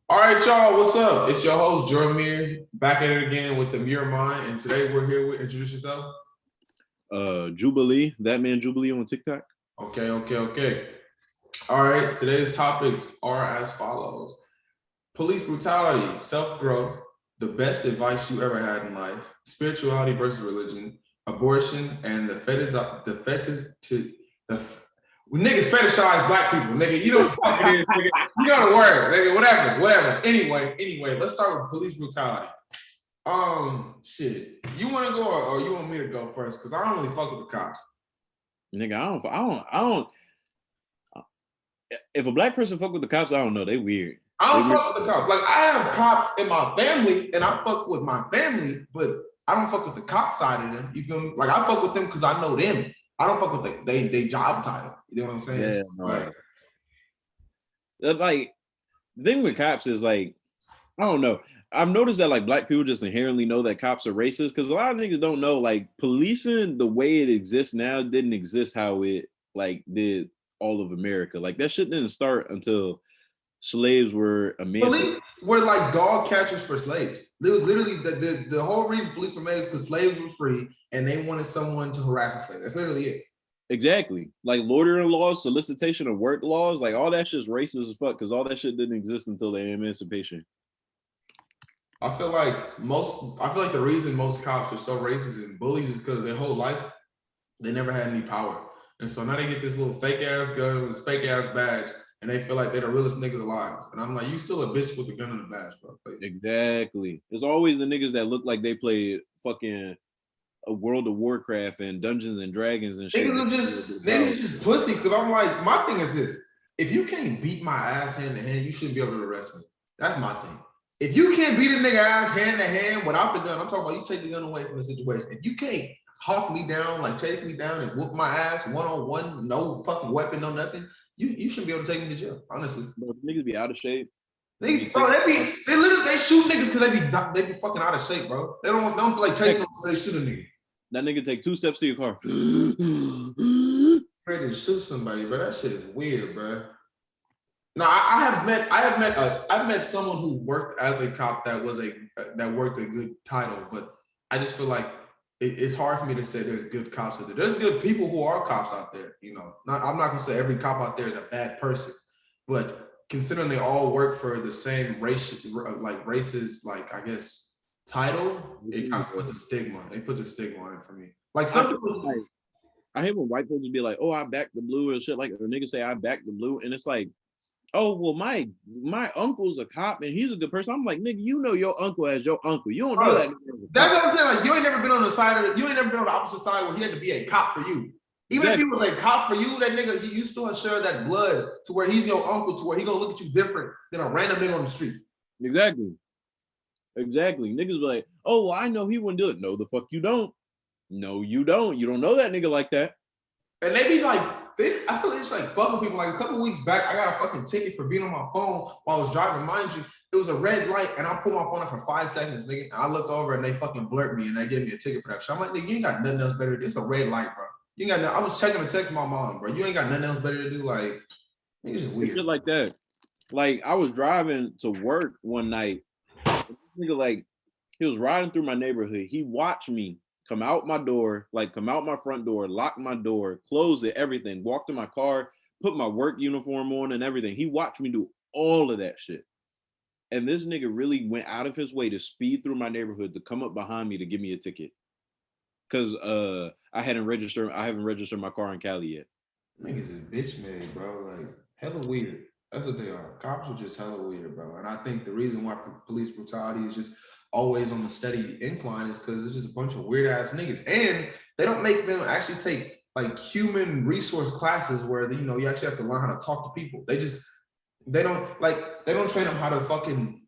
All right, y'all, what's up? It's your host, Mure, back at it again with the Mure Mind, and today we're here with, introduce yourself. Jubilee, that man Jubilee on TikTok. Okay. All right, today's topics are as follows. Police brutality, self-growth, the best advice you ever had in life, spirituality versus religion, abortion, and the niggas fetishize black people, nigga. You know what the fuck it is, nigga. You know the word, nigga. Whatever. Anyway, let's start with police brutality. Shit. You want to go or you want me to go first? Because I don't really fuck with the cops. Nigga, I don't. If a black person fuck with the cops, I don't know. They weird. I don't fuck with the cops. Like, I have cops in my family, and I fuck with my family, but I don't fuck with the cop side of them. You feel me? Like, I fuck with them because I know them. I don't fuck with they job title. You know what I'm saying? Yeah, no. Like, the thing with cops is like, I don't know. I've noticed that like black people just inherently know that cops are racist because a lot of niggas don't know like policing the way it exists now didn't exist how it like did all of America. Like that shit didn't start until slaves were emancipated. Police were like dog catchers for slaves. It was literally the whole reason police were made is because slaves were free and they wanted someone to harass a slave. That's literally it. Exactly. Like loitering laws, solicitation of work laws, like all that shit's racist as fuck because all that shit didn't exist until the emancipation. I feel like the reason most cops are so racist and bullies is because their whole life they never had any power. And so now they get this little fake ass gun, this fake ass badge, and they feel like they're the realest niggas alive. And I'm like, you still a bitch with a gun and a badge, bro. Like, exactly. It's always the niggas that look like they played fucking a World of Warcraft and Dungeons and Dragons and shit. Niggas just pussy. Because I'm like, my thing is this: if you can't beat my ass hand to hand, you shouldn't be able to arrest me. That's my thing. If you can't beat a nigga ass hand to hand without the gun, I'm talking about you take the gun away from the situation. If you can't hawk me down, like chase me down and whoop my ass one-on-one, no fucking weapon, no nothing, you shouldn't be able to take me to jail, honestly. Bro, niggas be out of shape. They shoot niggas because they be fucking out of shape, bro. They don't feel like chasing them, so they shoot a nigga. That nigga take 2 steps to your car. Ready to shoot somebody, bro. That shit is weird, bro. No, I've met someone who worked as a cop that worked a good title, but I just feel like it's hard for me to say there's good cops out there. There's good people who are cops out there, you know. I'm not gonna say every cop out there is a bad person, but considering they all work for the same racist, like I guess title, it kind of puts a stigma. It puts a stigma on it for me. Like some people, I hate when white folks be like, "Oh, I back the blue" and shit. Like the niggas say, "I back the blue," and it's like, "Oh, well, my uncle's a cop and he's a good person." I'm like, nigga, you know your uncle as your uncle. You don't know that. That's what I'm saying. Like, you ain't never been on the side of it. You ain't never been on the opposite side where he had to be a cop for you. Even if he was a cop for you, that nigga, you still share that blood to where he's your uncle, to where he gonna look at you different than a random nigga on the street. Exactly. Niggas be like, "Oh, well, I know he wouldn't do it." No, the fuck you don't. No, you don't. You don't know that nigga like that. And they be like, I feel like it's like fucking people. Like a couple weeks back, I got a fucking ticket for being on my phone while I was driving. Mind you, it was a red light, and I put my phone up for 5 seconds, nigga. I look over and they fucking blurt me, and they gave me a ticket for that shit. I'm like, nigga, you ain't got nothing else better to do. It's a red light, bro. You ain't got nothing. I was checking the text my mom, bro. You ain't got nothing else better to do. Like, niggas is weird. Shit like that. Like, I was driving to work one night. Nigga, like, he was riding through my neighborhood. He watched me come out my front door, lock my door, close it, everything, walk to my car, put my work uniform on and everything. He watched me do all of that shit. And this nigga really went out of his way to speed through my neighborhood to come up behind me to give me a ticket. Cause I haven't registered my car in Cali yet. Niggas is bitch made, bro. Like, hella weird. That's what they are. Cops are just hella weird, bro. And I think the reason why police brutality is just always on the steady incline is because it's just a bunch of weird ass niggas. And they don't make them actually take like human resource classes where, you know, you actually have to learn how to talk to people. They don't train them how to fucking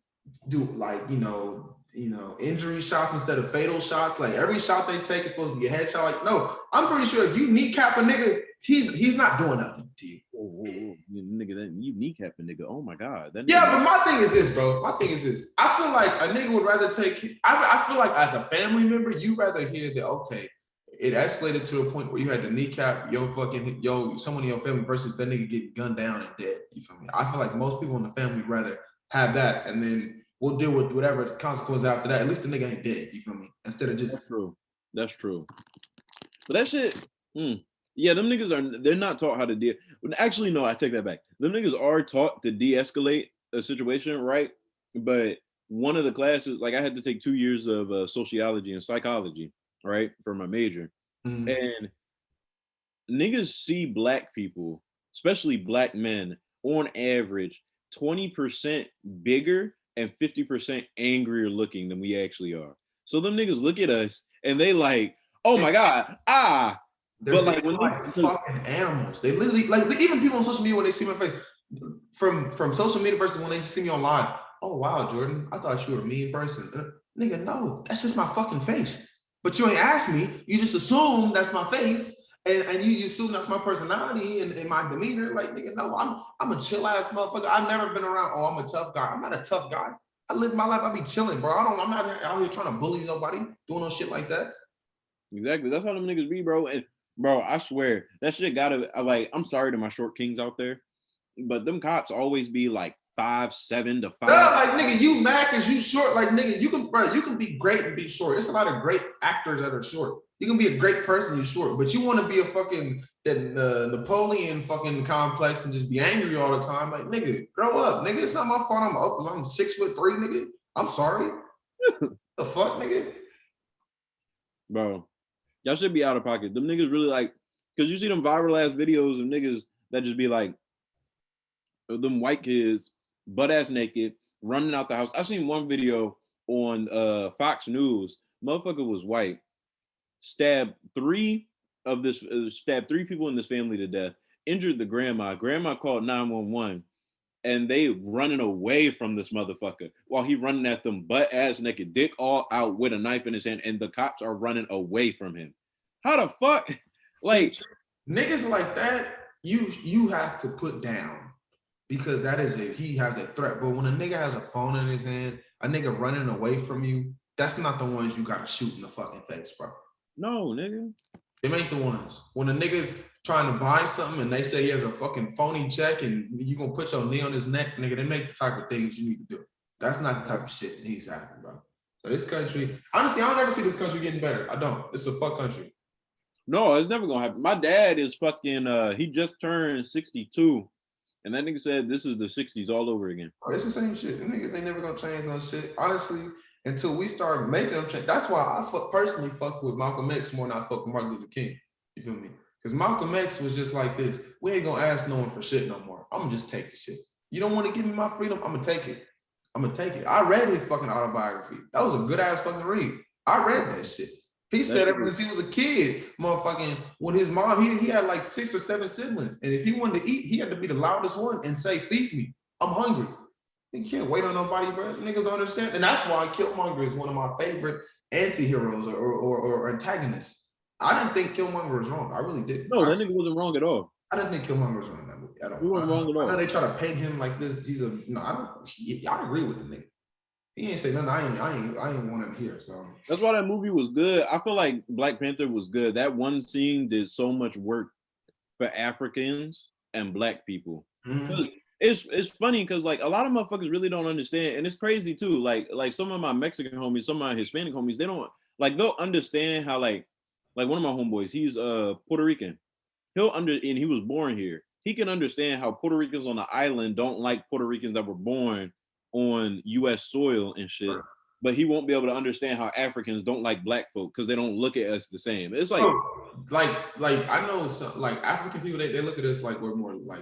do like, you know, injury shots instead of fatal shots. Like every shot they take is supposed to be a headshot. Like, no, I'm pretty sure if you kneecap a nigga, he's not doing nothing to you. Nigga, that you kneecap a nigga. Oh my god. But my thing is this, bro. I feel like a nigga would rather take. I feel like as a family member, you rather hear that. Okay, it escalated to a point where you had to kneecap someone in your family versus that nigga get gunned down and dead. You feel me? I feel like most people in the family would rather have that, and then we'll deal with whatever consequences after that. At least the nigga ain't dead. You feel me? Instead of just That's true. But that shit, yeah, them niggas they're not taught how to deal. Actually, no, I take that back. Them niggas are taught to de-escalate a situation, right? But one of the classes, like I had to take 2 years of sociology and psychology, right, for my major. And niggas see black people, especially black men, on average, 20% bigger and 50% angrier looking than we actually are. So them niggas look at us and they like, oh my God, They're like fucking animals. They literally like even people on social media when they see my face from social media versus when they see me online. Oh wow, Jordan, I thought you were a mean person. Nigga, no, that's just my fucking face. But you ain't asked me. You just assume that's my face, and you assume that's my personality and my demeanor. Like nigga, no, I'm a chill ass motherfucker. I've never been around. Oh, I'm a tough guy. I'm not a tough guy. I live my life. I be chilling, bro. I'm not out here trying to bully nobody, doing no shit like that. Exactly. That's how them niggas be, bro. And bro, I swear that shit gotta like. I'm sorry to my short kings out there, but them cops always be like 5'7" to 5. Yeah, like nigga, you mad because you short. Like nigga, you can be great and be short. It's a lot of great actors that are short. You can be a great person, you short, but you want to be a fucking Napoleon fucking complex and just be angry all the time. Like nigga, grow up, nigga. It's not my fault. I'm 6'3", nigga. I'm sorry. The fuck, nigga. Bro, y'all should be out of pocket. Them niggas really like, because you see them viral ass videos of niggas that just be like, them white kids butt ass naked running out the house. I seen one video on Fox News. Motherfucker was white, stabbed three people in this family to death, injured the grandma. Grandma called 911, and they running away from this motherfucker while he running at them butt ass naked, dick all out with a knife in his hand, and the cops are running away from him. How the fuck? Like niggas like that, you have to put down. Because he has a threat. But when a nigga has a phone in his hand, a nigga running away from you, that's not the ones you gotta shoot in the fucking face, bro. No, nigga. Them ain't the ones. When a nigga's trying to buy something and they say he has a fucking phony check and you gonna put your knee on his neck, nigga, they make the type of things you need to do. That's not the type of shit that needs to happen, bro. So this country, honestly, I'll never see this country getting better. I don't. It's a fuck country. No, it's never gonna happen. My dad is fucking, he just turned 62. And that nigga said this is the 60s all over again. Oh, it's the same shit. The niggas ain't never gonna change no shit. Honestly, until we start making them change. That's why I personally fuck with Malcolm X more than I fuck with Martin Luther King. You feel me? Because Malcolm X was just like this. We ain't gonna ask no one for shit no more. I'm gonna just take the shit. You don't want to give me my freedom? I'm gonna take it. I'm gonna take it. I read his fucking autobiography. That was a good ass fucking read. I read that shit. He said ever since he was a kid, motherfucking, when his mom, he had like 6 or 7 siblings. And if he wanted to eat, he had to be the loudest one and say, feed me. I'm hungry. You can't wait on nobody, bro. Niggas don't understand. And that's why Killmonger is one of my favorite anti-heroes or antagonists. I didn't think Killmonger was wrong. I really didn't. No, that nigga wasn't wrong at all. I didn't think Killmonger was wrong in that movie at all. He wasn't wrong at all. I know they try to paint him like this. I agree with the nigga. He ain't say nothing. I ain't want him here. So that's why that movie was good. I feel like Black Panther was good. That one scene did so much work for Africans and Black people. Mm-hmm. It's funny because like a lot of motherfuckers really don't understand, and it's crazy too. Like some of my Mexican homies, some of my Hispanic homies, they don't like they'll understand how like one of my homeboys, he's Puerto Rican. And he was born here. He can understand how Puerto Ricans on the island don't like Puerto Ricans that were born on U.S. soil and shit, but he won't be able to understand how Africans don't like Black folk because they don't look at us the same. It's like I know some like African people, they look at us like we're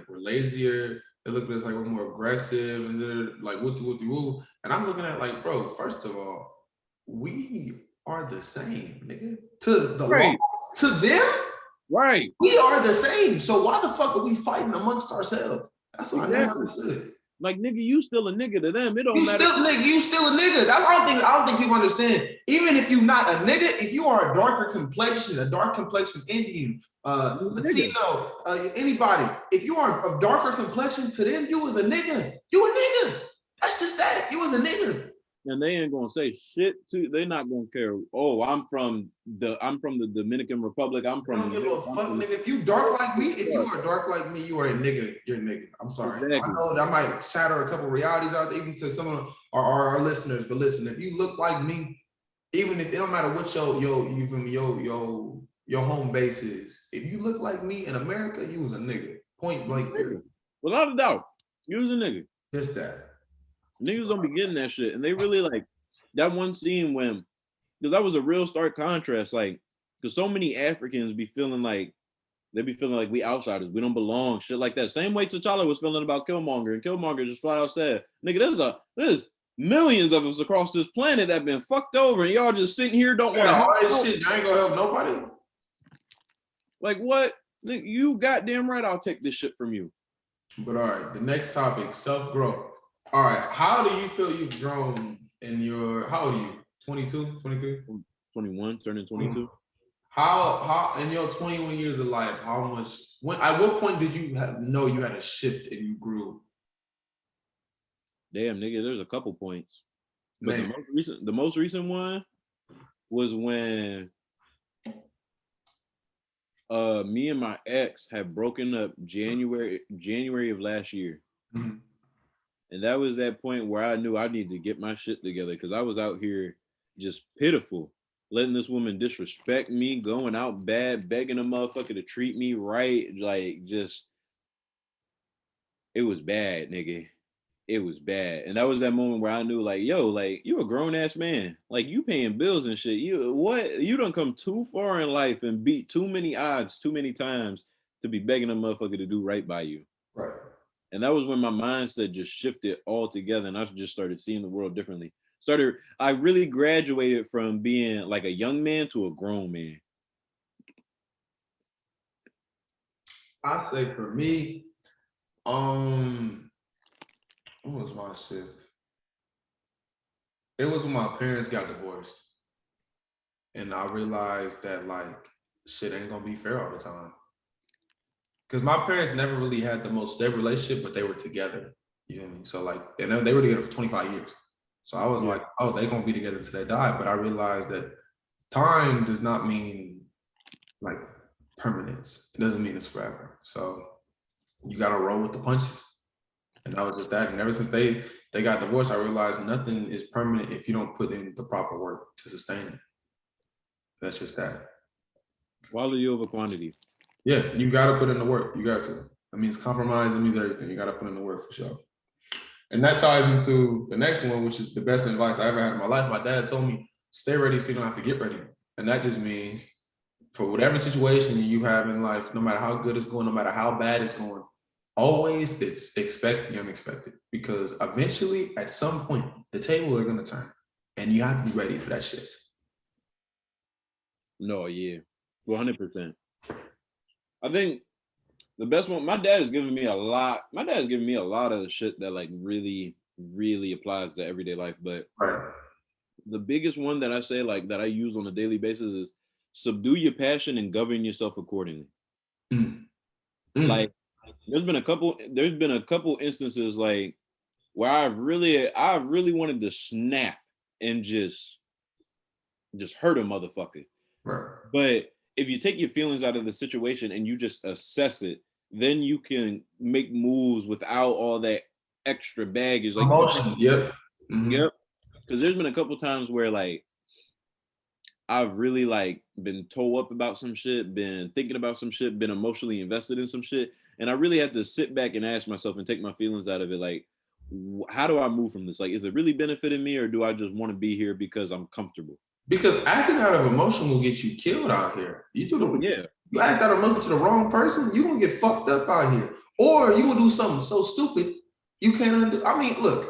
lazier. They look at us like we're more aggressive and they're like woo. And I'm looking at like, bro, first of all, we are the same, nigga. To the law, to them, right? We are the same. So why the fuck are we fighting amongst ourselves? That's what I never understood. Like nigga, you still a nigga to them. It don't matter. You still a nigga. That's what I don't think people understand. Even if you're not a nigga, if you are a dark complexion Indian, Latino, anybody, if you are a darker complexion to them, you was a nigga. You a nigga. That's just that. You was a nigga. And they ain't gonna say shit to. They're not gonna care. Oh, I'm from the Dominican Republic. I'm I from don't New give York. a I'm fuck, from nigga. If you dark like me, if you are dark like me, you are a nigga. You're a nigga. I'm sorry. Exactly. I know that might shatter a couple realities out there, even to some of our listeners. But listen, if you look like me, even if it don't matter what your home base is, if you look like me in America, you was a nigga. Point blank. Period. Without a doubt, you was a nigga. Just that. Niggas don't be getting that shit, and they really like that one scene when, because that was a real stark contrast. Like, because so many Africans be feeling like we outsiders, we don't belong, shit like that. Same way T'Challa was feeling about Killmonger, and Killmonger just flat out said, "Nigga, there's millions of us across this planet that been fucked over, and y'all just sitting here don't want to help." All that shit, I ain't gonna help nobody. Like what? You goddamn right, I'll take this shit from you. But all right, the next topic, self-growth. All right, how do you feel you've grown in your, how old are you? 22, 23? 21, turning 22. How in your 21 years of life, how much, at what point did you know you had a shift and you grew? Damn, nigga, there's a couple points. But the most recent one was when me and my ex had broken up January of last year. Mm-hmm. And that was that point where I knew I needed to get my shit together, because I was out here just pitiful, letting this woman disrespect me, going out bad, begging a motherfucker to treat me right. Like, just, it was bad, nigga. It was bad. And that was that moment where I knew, like, yo, like, you a grown ass man. Like, you paying bills and shit. You done come too far in life and beat too many odds too many times to be begging a motherfucker to do right by you. Right. And that was when my mindset just shifted altogether, and I just started seeing the world differently. I really graduated from being like a young man to a grown man. I say for me, what was my shift? It was when my parents got divorced. And I realized that like shit ain't gonna be fair all the time. Because my parents never really had the most stable relationship, but they were together. You know what I mean? So like, and they were together for 25 years. So I was like, oh, they're gonna be together until they die. But I realized that time does not mean like permanence. It doesn't mean it's forever. So you gotta roll with the punches. And that was just that. And ever since they got divorced, I realized nothing is permanent if you don't put in the proper work to sustain it. That's just that. Quality over quantity. Yeah, you gotta put in the work. You got to. That means compromise. It means everything. You gotta put in the work for sure. And that ties into the next one, which is the best advice I ever had in my life. My dad told me, stay ready so you don't have to get ready. And that just means for whatever situation you have in life, no matter how good it's going, no matter how bad it's going, always expect the unexpected. Because eventually, at some point, the table are gonna turn. And you have to be ready for that shift. No, yeah. 100%. I think the best one, my dad has given me a lot. My dad has given me a lot of shit that like really, really applies to everyday life. But the biggest one that I say like that I use on a daily basis is subdue your passion and govern yourself accordingly. Like there's been a couple instances like where I've really wanted to snap and just hurt a motherfucker. Right. But if you take your feelings out of the situation and you just assess it, then you can make moves without all that extra baggage. Like emotion. Yep. Mm-hmm. Yep. Because there's been a couple times where like I've really like been toe up about some shit, been thinking about some shit, been emotionally invested in some shit, and I really had to sit back and ask myself and take my feelings out of it. Like, how do I move from this? Like, is it really benefiting me, or do I just want to be here because I'm comfortable? Because acting out of emotion will get you killed out here. You act out of emotion to the wrong person, you're gonna get fucked up out here. Or you're gonna do something so stupid you can't undo. I mean, look,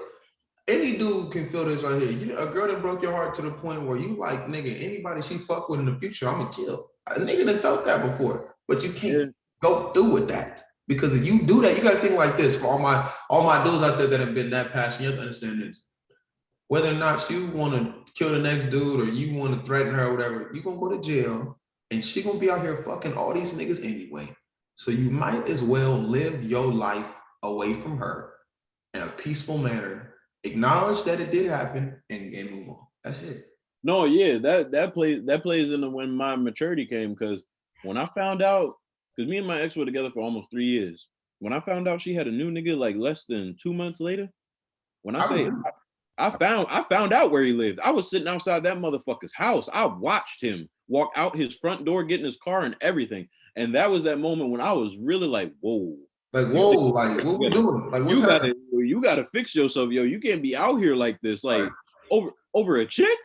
any dude can feel this right here. A girl that broke your heart to the point where you like, nigga, anybody she fuck with in the future, I'm gonna kill. A nigga done felt that before, but you can't go through with that. Because if you do that, you gotta think like this. For all my dudes out there that have been that passionate, you have to understand this. Whether or not you want to kill the next dude or you want to threaten her or whatever, you're gonna go to jail and she gonna be out here fucking all these niggas anyway. So you might as well live your life away from her in a peaceful manner acknowledge that it did happen and move on. That's it. No, yeah, that plays into when my maturity came, because when I found out, because me and my ex were together for almost 3 years. When I found out she had a new nigga like less than 2 months later, when I say I found out where he lived. I was sitting outside that motherfucker's house. I watched him walk out his front door, get in his car and everything. And that was that moment when I was really like, whoa. Like, whoa, like what we doing? Like, what's happening? You gotta fix yourself, yo. You can't be out here like this, like over a chick.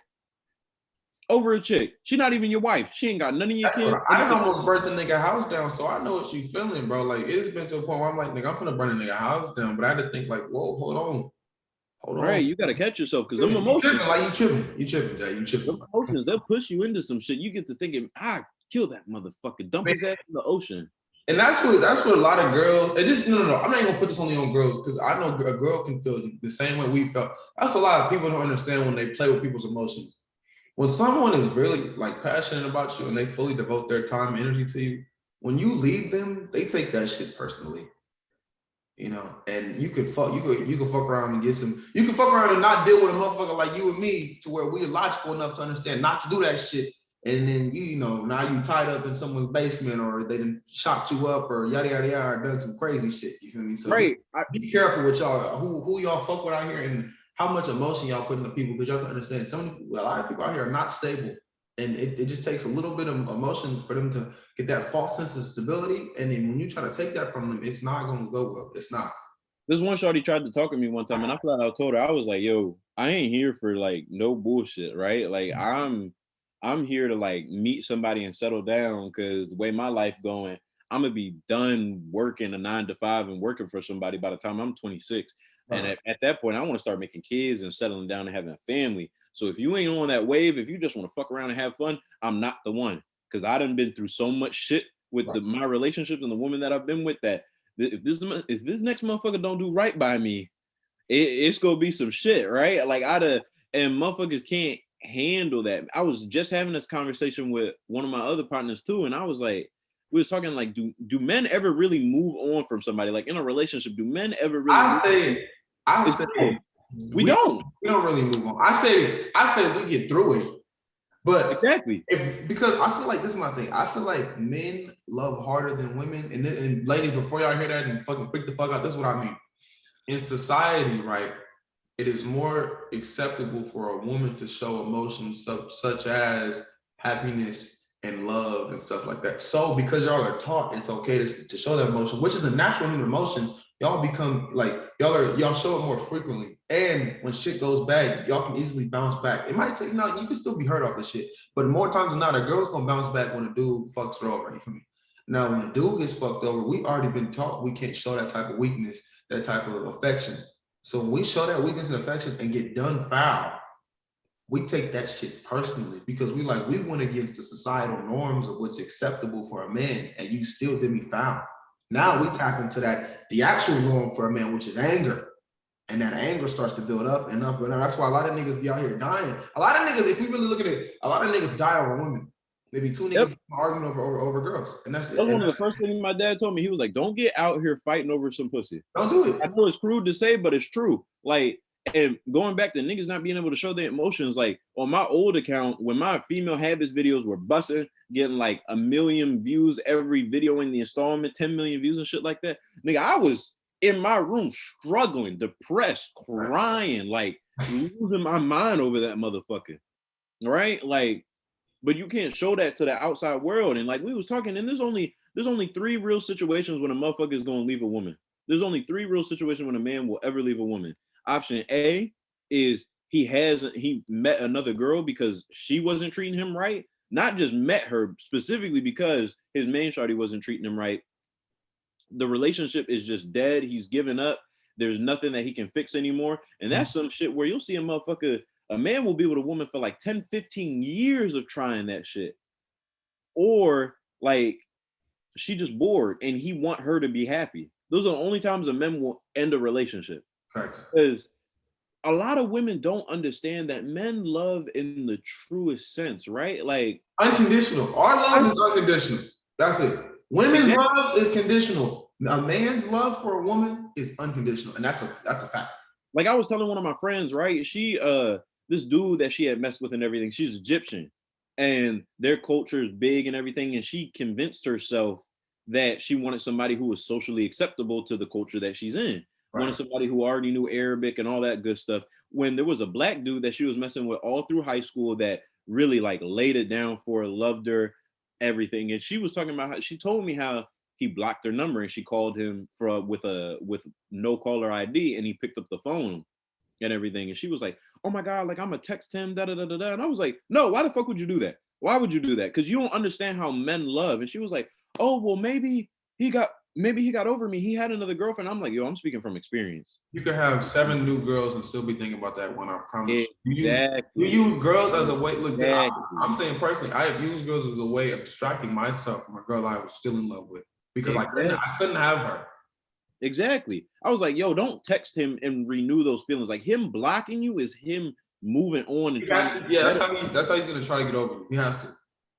Over a chick. She not even your wife. She ain't got none of your kids. I done almost burnt the nigga house down, so I know what you feeling, bro. Like, it has been to a point where I'm like, nigga, I'm finna burn a nigga house down, but I had to think like, whoa, hold on. Right, you gotta catch yourself, because them emotions, you tripping, Jay. You tripping. Them emotions, they'll push you into some shit. You get to thinking, kill that motherfucker, dump his ass in the ocean. And that's what a lot of girls. And this, no. I'm not even gonna put this only on girls, because I know a girl can feel the same way we felt. That's a lot of people don't understand when they play with people's emotions. When someone is really like passionate about you and they fully devote their time and energy to you, when you leave them, they take that shit personally. You know, and you could fuck around and get some. You can fuck around and not deal with a motherfucker like you and me, to where we're logical enough to understand not to do that shit. And then you know, now you tied up in someone's basement, or they done shot you up, or yada yada yada, or done some crazy shit. You feel me? So right. Be careful with y'all. Who y'all fuck with out here, and how much emotion y'all put into people, because y'all have to understand a lot of people out here are not stable. And it just takes a little bit of emotion for them to get that false sense of stability. And then when you try to take that from them, it's not going to go well. It's not. This one shorty tried to talk to me one time, and I flat out told her, I was like, yo, I ain't here for like no bullshit, right? Like I'm here to like meet somebody and settle down, because the way my life going, I'm gonna be done working a 9 to 5 and working for somebody by the time I'm 26. And at that point, I want to start making kids and settling down and having a family. So if you ain't on that wave, if you just want to fuck around and have fun, I'm not the one. Because I done been through so much shit with my relationships and the women that I've been with, that if this next motherfucker don't do right by me, it's gonna be some shit, right? Like and motherfuckers can't handle that. I was just having this conversation with one of my other partners too, and I was like, we was talking like, do men ever really move on from somebody? Like in a relationship, do men ever really? I say we don't really move on. I say we get through it, but exactly because I feel like this is my thing. I feel like men love harder than women, and ladies, before y'all hear that and fucking freak the fuck out, this is what I mean. In society, right, it is more acceptable for a woman to show emotions such as happiness and love and stuff like that. So because y'all are taught it's okay to show that emotion, which is a natural human emotion, y'all become like, y'all show it more frequently. And when shit goes bad, y'all can easily bounce back. It might take, you can still be hurt off the shit, but more times than not, a girl's gonna bounce back when a dude fucks her over. You feel me? Now, when a dude gets fucked over, we already been taught we can't show that type of weakness, that type of affection. So when we show that weakness and affection and get done foul, we take that shit personally, because we went against the societal norms of what's acceptable for a man, and you still did me foul. Now we tap into the actual norm for a man, which is anger. And that anger starts to build up and up and up. That's why a lot of niggas be out here dying. A lot of niggas, if we really look at it, a lot of niggas die over women. Maybe two niggas arguing over girls. And that's one of the first things my dad told me. He was like, don't get out here fighting over some pussy. Don't do it. I know it's crude to say, but it's true. Like, and going back to niggas not being able to show their emotions, like on my old account, when my female habits videos were busting, getting like 1 million views every video in the installment, 10 million views and shit like that, nigga, I was in my room struggling, depressed, crying, like losing my mind over that motherfucker, right? Like, but you can't show that to the outside world. And like we was talking, and there's only 3 real situations when a motherfucker is gonna leave a woman. There's only 3 real situations when a man will ever leave a woman. Option A is he met another girl because she wasn't treating him right. Not just met her specifically because his main shawty wasn't treating him right. The relationship is just dead. He's given up. There's nothing that he can fix anymore. And that's some shit where you'll see a man will be with a woman for like 10, 15 years of trying that shit. Or like she just bored and he want her to be happy. Those are the only times a man will end a relationship. Because a lot of women don't understand that men love in the truest sense, right? Like unconditional. Our love is unconditional. That's it. Women's love is conditional. A man's love for a woman is unconditional, and that's a fact. Like I was telling one of my friends, right? She this dude that she had messed with and everything, she's Egyptian. And their culture is big and everything. And she convinced herself that she wanted somebody who was socially acceptable to the culture that she's in. Wanted Right. somebody who already knew Arabic and all that good stuff. When there was a black dude that she was messing with all through high school that really like laid it down for her, loved her, everything. And she was talking about how she told me how he blocked her number and she called him with no caller ID and he picked up the phone and everything. And she was like, "Oh my God, like I'm gonna text him, da da da da da." And I was like, "No, why the fuck would you do that? Why would you do that? Because you don't understand how men love." And she was like, "Oh, well, maybe he got over me. He had another girlfriend." I'm like, "Yo, I'm speaking from experience." You could have 7 new girls and still be thinking about that one. I promise. You Exactly. use girls as a way. Look, Exactly. I'm saying personally, I have used girls as a way of distracting myself from a girl I was still in love with because I couldn't have her. Exactly. I was like, "Yo, don't text him and renew those feelings. Like him blocking you is him moving on and trying to Yeah, that's how he's gonna try to get over you. He has to.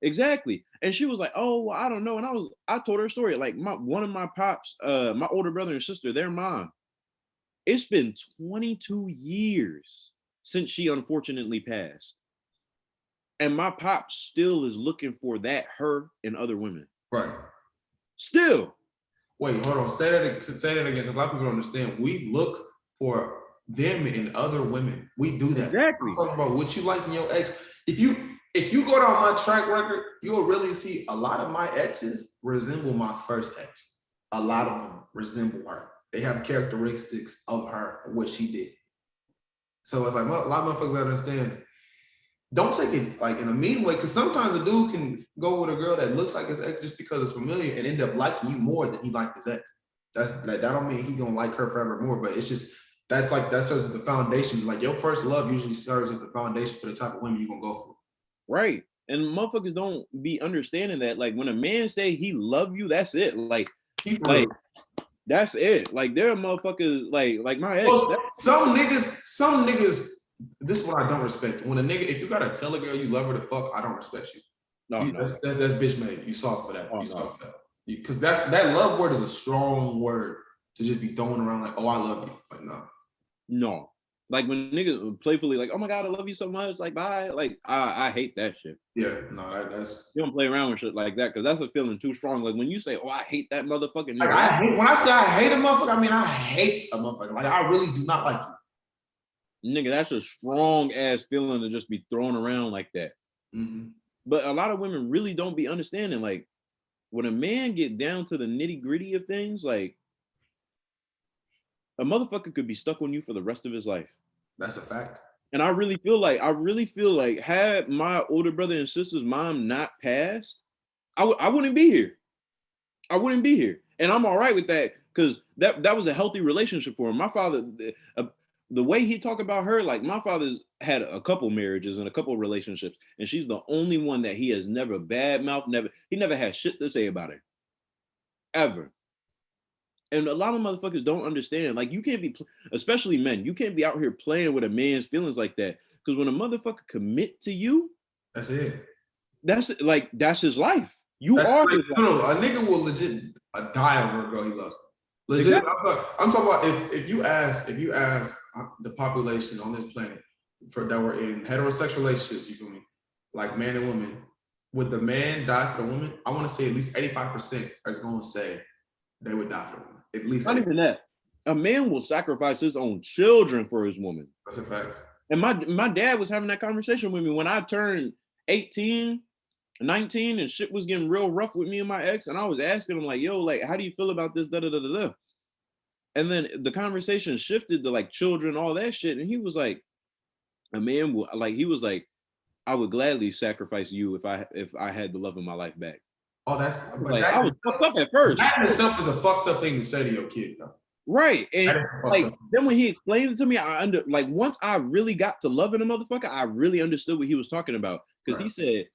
Exactly. And she was like, "Oh, well, I don't know." And I told her a story. Like one of my pops, my older brother and sister, their mom. It's been 22 years since she unfortunately passed. And my pop still is looking for that her and other women. Right. Still. Wait, hold on. Say that again, because a lot of people don't understand. We look for them in other women. We do that. Exactly. I'm talking about what you like in your ex. If you go down my track record, you'll really see a lot of my exes resemble my first ex. A lot of them resemble her. They have characteristics of her, what she did. So it's like, well, a lot of motherfuckers don't understand. Don't take it like in a mean way, because sometimes a dude can go with a girl that looks like his ex just because it's familiar and end up liking you more than he liked his ex. That don't mean he gonna like her forever more, but it's just that serves as the foundation. Like your first love usually serves as the foundation for the type of women you're gonna go for. Right. And motherfuckers don't be understanding that. Like when a man say he love you, that's it. Like that's it. Like there are motherfuckers like my ex. Well, some niggas, this is what I don't respect. When a nigga, if you gotta tell a girl you love her to fuck, I don't respect you. No. That's bitch made. You soft for that. You soft for that. Because that love word is a strong word to just be throwing around like, oh, I love you. Like, no. No. Like when niggas playfully like, "Oh my God, I love you so much." Like, bye. Like, I hate that shit. Yeah, no, that's you don't play around with shit like that because that's a feeling too strong. Like when you say, "Oh, I hate that motherfucking like nigga," when I say I hate a motherfucker, I mean I hate a motherfucker. Like I really do not like you. nigga, that's a strong ass feeling to just be thrown around like that. Mm-hmm. But a lot of women really don't be understanding. Like when a man get down to the nitty gritty of things, like a motherfucker could be stuck on you for the rest of his life. That's a fact. And I really feel like had my older brother and sister's mom not passed, I wouldn't be here. I wouldn't be here. And I'm all right with that because that was a healthy relationship for him. My father, the way he talked about her, like my father's had a couple marriages and a couple relationships, and she's the only one that he has never badmouthed, he never had shit to say about her. Ever. And a lot of motherfuckers don't understand. Like you can't be, especially men, you can't be out here playing with a man's feelings like that. Because when a motherfucker commit to you, that's it. That's his life. His life. No, a nigga will legit die over a girl he loves. Legit. Exactly. I'm talking about if you ask the population on this planet that were in heterosexual relationships, you feel me, like man and woman, would the man die for the woman? I want to say at least 85% is going to say they would die for the woman. At least not even that. A man will sacrifice his own children for his woman. That's a fact. And my dad was having that conversation with me when I turned 18, 19, and shit was getting real rough with me and my ex. And I was asking him, like, "Yo, like, how do you feel about this? Da da da da da." And then the conversation shifted to like children, all that shit. And he was like, a man will I would gladly sacrifice you if I had the love of my life back. Oh, that's like I was fucked up at first. That in itself is a fucked up thing to say to your kid, though. Right. And like then when he explained it to me, once I really got to loving a motherfucker, I really understood what he was talking about. Because he said,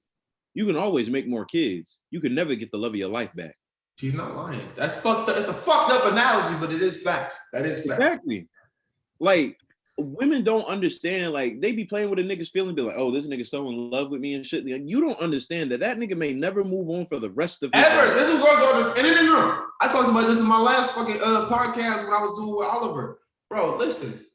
you can always make more kids. You can never get the love of your life back. She's not lying. That's fucked up. It's a fucked up analogy, but it is facts. That is facts. Exactly. Like women don't understand, like they be playing with a nigga's feeling, be like, "Oh, this nigga's so in love with me and shit." Like, you don't understand that nigga may never move on for the rest of his life. This is what's and I talked about this in my last fucking podcast when I was doing with Oliver. Bro, listen.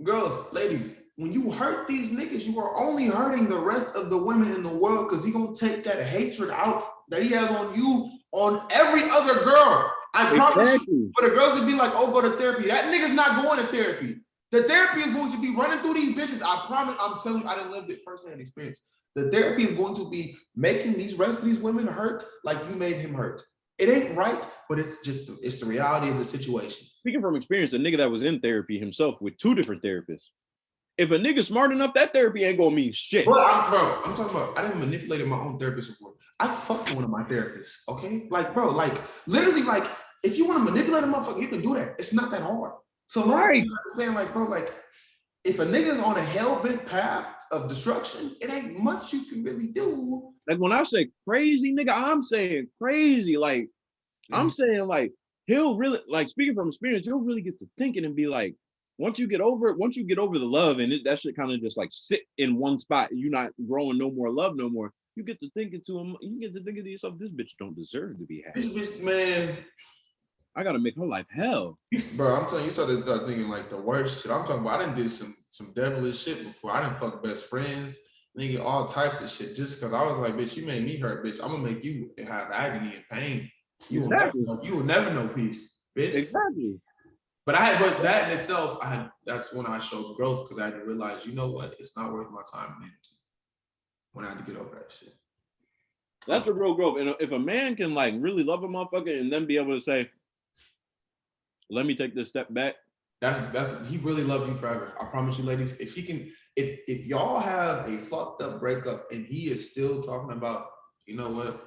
girls, ladies, when you hurt these niggas, you are only hurting the rest of the women in the world because he gonna take that hatred out that he has on you on every other girl. I promise you. For the girls to be like, oh, go to therapy. That nigga's not going to therapy. The therapy is going to be running through these bitches. I promise, I'm telling you, I didn't live it firsthand experience. The therapy is going to be making these rest of these women hurt like you made him hurt. It ain't right, but it's the reality of the situation. Speaking from experience, a nigga that was in therapy himself with 2 different therapists. If a nigga smart enough, that therapy ain't gonna mean shit. Bro, I'm talking about, I didn't manipulate my own therapist before. I fucked one of my therapists, okay? Like, bro, like, literally, like, if you want to manipulate a motherfucker, you can do that. It's not that hard. So, right. You understand, like, bro, like, if a nigga's on a hell-bent path of destruction, it ain't much you can really do. Like, when I say crazy, nigga, I'm saying crazy. Like, I'm saying, like, he'll really, like, speaking from experience, you'll really get to thinking and be like, once you get over the love and that shit kind of just like sit in one spot, you're not growing no more love no more. You get to thinking to yourself, this bitch don't deserve to be happy. This bitch, man, I gotta make her life hell. Bro, I'm telling you, started thinking like the worst shit. I'm talking about, I done did some devilish shit before. I done fuck best friends, nigga, all types of shit. Just because I was like, bitch, you made me hurt, bitch. I'm gonna make you have agony and pain. You will never know peace, bitch. Exactly. But that in itself, that's when I showed growth because I had to realize, you know what, it's not worth my time and energy. When I had to get over that shit. That's the real growth. And if a man can like really love a motherfucker and then be able to say, let me take this step back. That's he really loves you forever. I promise you, ladies. If he can, if y'all have a fucked up breakup and he is still talking about, you know what,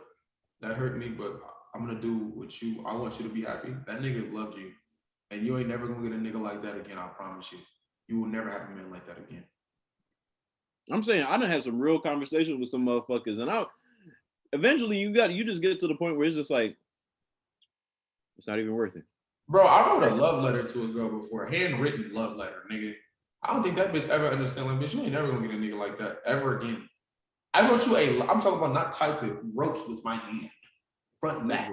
that hurt me, but I'm gonna do what I want you to be happy. That nigga loved you. And you ain't never gonna get a nigga like that again, I promise you. You will never have a man like that again. I'm saying I done had some real conversations with some motherfuckers, and eventually you just get to the point where it's just like, it's not even worth it. Bro, I wrote a love letter to a girl before, a handwritten love letter, nigga. I don't think that bitch ever understand, like, bitch, you ain't never gonna get a nigga like that ever again. I wrote you I'm talking about not typed it, wrote with my hand, front and back.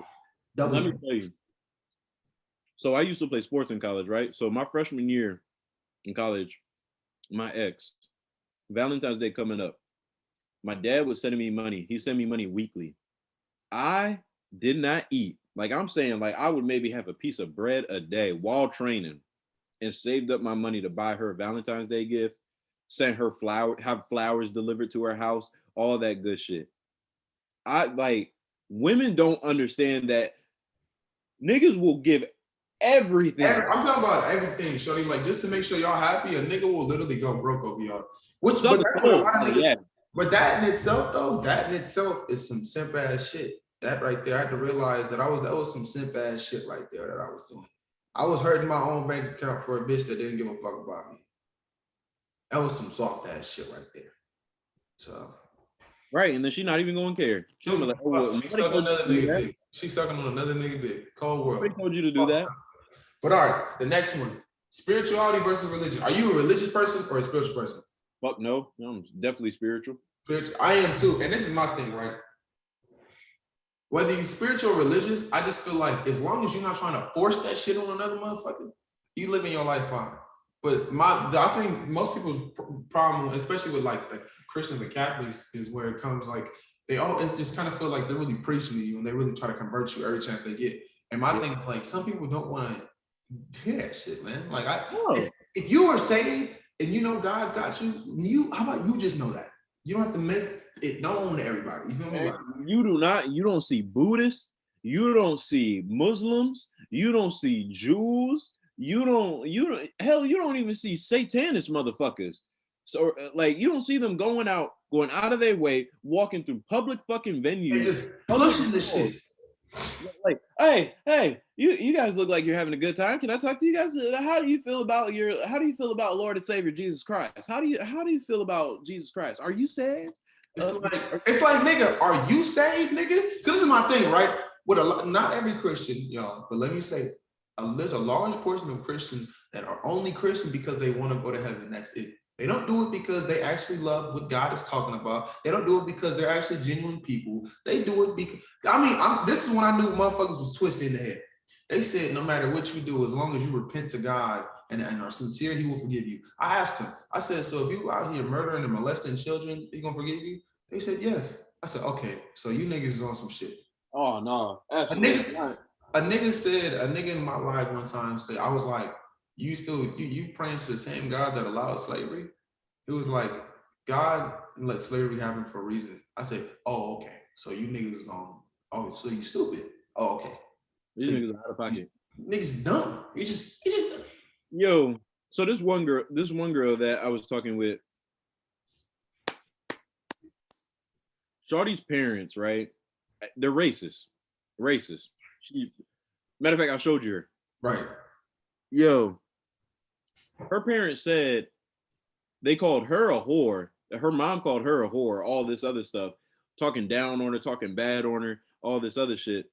Let me tell you. So I used to play sports in college, right? So my freshman year in college, my ex, Valentine's Day coming up, my dad was sending me money. He sent me money weekly. I did not eat. Like I'm saying, like I would maybe have a piece of bread a day while training and saved up my money to buy her a Valentine's Day gift, send her have flowers delivered to her house, all that good shit. Women don't understand that niggas will give everything. I'm talking about everything, shorty. Like just to make sure y'all happy, a nigga will literally go broke over y'all. But that in itself, though, is some simp ass shit. That right there, I had to realize that was some simp ass shit right there that I was doing. I was hurting my own bank account for a bitch that didn't give a fuck about me. That was some soft ass shit right there. So. Right, and then she's not even gonna care. She's gonna be like, oh, she's sucking another nigga dick. She's sucking on another nigga dick. Cold world. Nobody told you to do that. But all right, the next one. Spirituality versus religion. Are you a religious person or a spiritual person? Fuck no. I'm definitely spiritual. I am too. And this is my thing, right? Whether you're spiritual or religious, I just feel like as long as you're not trying to force that shit on another motherfucker, you living your life fine. But I think most people's problem, especially with like the Christians and Catholics, is where it comes like they always just kind of feel like they're really preaching to you and they really try to convert you every chance they get. And my thing is like some people don't want to hear that shit, man. Like if you are saved and you know God's got you, how about you just know that? You don't have to make it known to everybody. You feel me? Like, you don't see Buddhists, you don't see Muslims, you don't see Jews, you don't even see Satanist motherfuckers. So like you don't see them going out of their way, walking through public fucking venues, just pushing the shit. Like, hey, you guys look like you're having a good time. Can I talk to you guys? How do you feel about Lord and Savior Jesus Christ? How do you feel about Jesus Christ? Are you saved? It's like, nigga, are you saved, nigga? Because this is my thing, right? Not every Christian, y'all, but let me say, there's a large portion of Christians that are only Christian because they want to go to heaven. That's it. They don't do it because they actually love what God is talking about. They don't do it because they're actually genuine people. They do it because, this is when I knew motherfuckers was twisted in the head. They said no matter what you do, as long as you repent to God and are sincere, he will forgive you. I asked him, I said, so if you out here murdering and molesting children, he gonna forgive you? They said, yes. I said, okay, so you niggas is on some shit. Oh, no, A absolutely nigga said, a nigga in my life one time said, I was like, you praying to the same God that allowed slavery? It was like, God let slavery happen for a reason. I said, oh, okay. So you niggas is on, oh, so you stupid. Oh, okay. These niggas are out of pocket. Niggas dumb. You just Yo, so this one girl that I was talking with, Shawty's parents, right? They're racist. Matter of fact, I showed you her. Right. Yo, her parents said they called her a whore. Her mom called her a whore, all this other stuff, talking down on her, talking bad on her, all this other shit.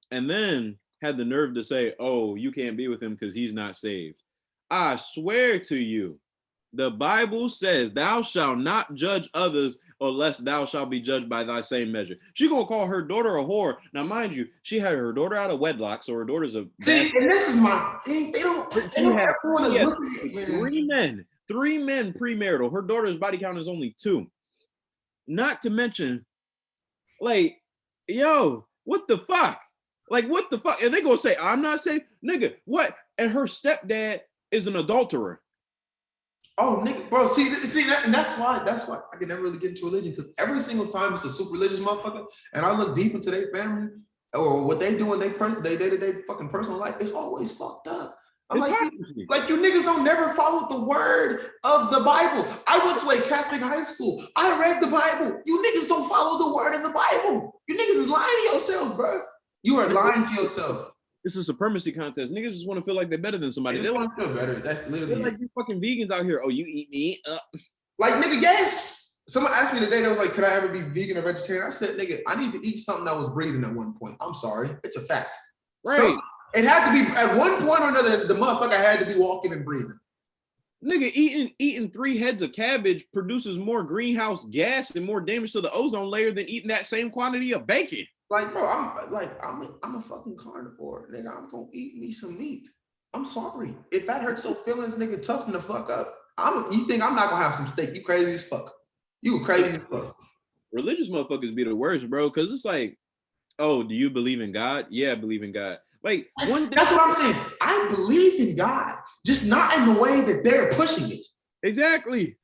And then had the nerve to say, oh, you can't be with him because he's not saved. I swear to you, the Bible says, thou shalt not judge others unless thou shalt be judged by thy same measure. She gonna call her daughter a whore. Now, mind you, she had her daughter out of wedlock, so her daughter's a see, and this is my thing. They don't want to look at it. Three men premarital. Her daughter's body count is only 2. Not to mention, like, yo, what the fuck? Like, what the fuck? And they gonna say, I'm not safe? Nigga, what? And her stepdad is an adulterer. Oh, nigga, bro, see that, and that's why I can never really get into religion, because every single time it's a super religious motherfucker, and I look deep into their family or what they do in their day-to-day fucking personal life, it's always fucked up. I'm like you niggas don't never follow the word of the Bible. I went to a Catholic high school. I read the Bible. You niggas don't follow the word of the Bible. You niggas is lying to yourselves, bro. You are lying to yourself. It's a supremacy contest. Niggas just want to feel like they're better than somebody. They want to feel better. That's literally like you fucking vegans out here. Oh, you eat meat? Like, nigga, yes. Someone asked me today, they was like, could I ever be vegan or vegetarian? I said, nigga, I need to eat something that was breathing at one point. I'm sorry. It's a fact. Right. So it had to be, at one point or another, the motherfucker had to be walking and breathing. Nigga, eating 3 heads of cabbage produces more greenhouse gas and more damage to the ozone layer than eating that same quantity of bacon. Like, bro, I'm a fucking carnivore, nigga. I'm gonna eat me some meat. I'm sorry. If that hurts your feelings, nigga, toughen the fuck up. You think I'm not gonna have some steak? You crazy as fuck. You crazy as fuck. Religious motherfuckers be the worst, bro, because it's like, oh, do you believe in God? Yeah, I believe in God. Like, that's what I'm saying. I believe in God, just not in the way that they're pushing it. Exactly.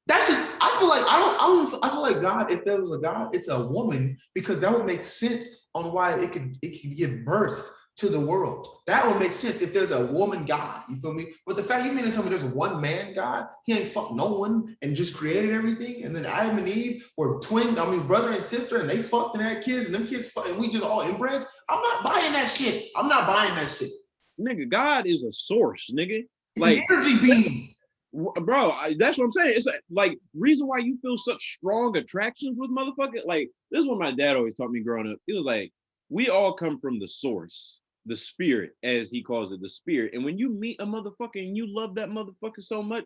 That's just, I feel like God, if there was a God, it's a woman, because that would make sense on why it could give birth to the world. That would make sense if there's a woman God, you feel me? But the fact you mean to tell me there's one man God, he ain't fucked no one and just created everything, and then Adam and Eve were brother and sister, and they fucked and had kids, and them kids fucked, and we just all inbreds. I'm not buying that shit. I'm not buying that shit. Nigga, God is a source, nigga. It's like an energy beam. Bro, that's what I'm saying. It's like reason why you feel such strong attractions with motherfuckers. Like, this is what my dad always taught me growing up. He was like, we all come from the source, the spirit, as he calls it, the spirit. And when you meet a motherfucker and you love that motherfucker so much,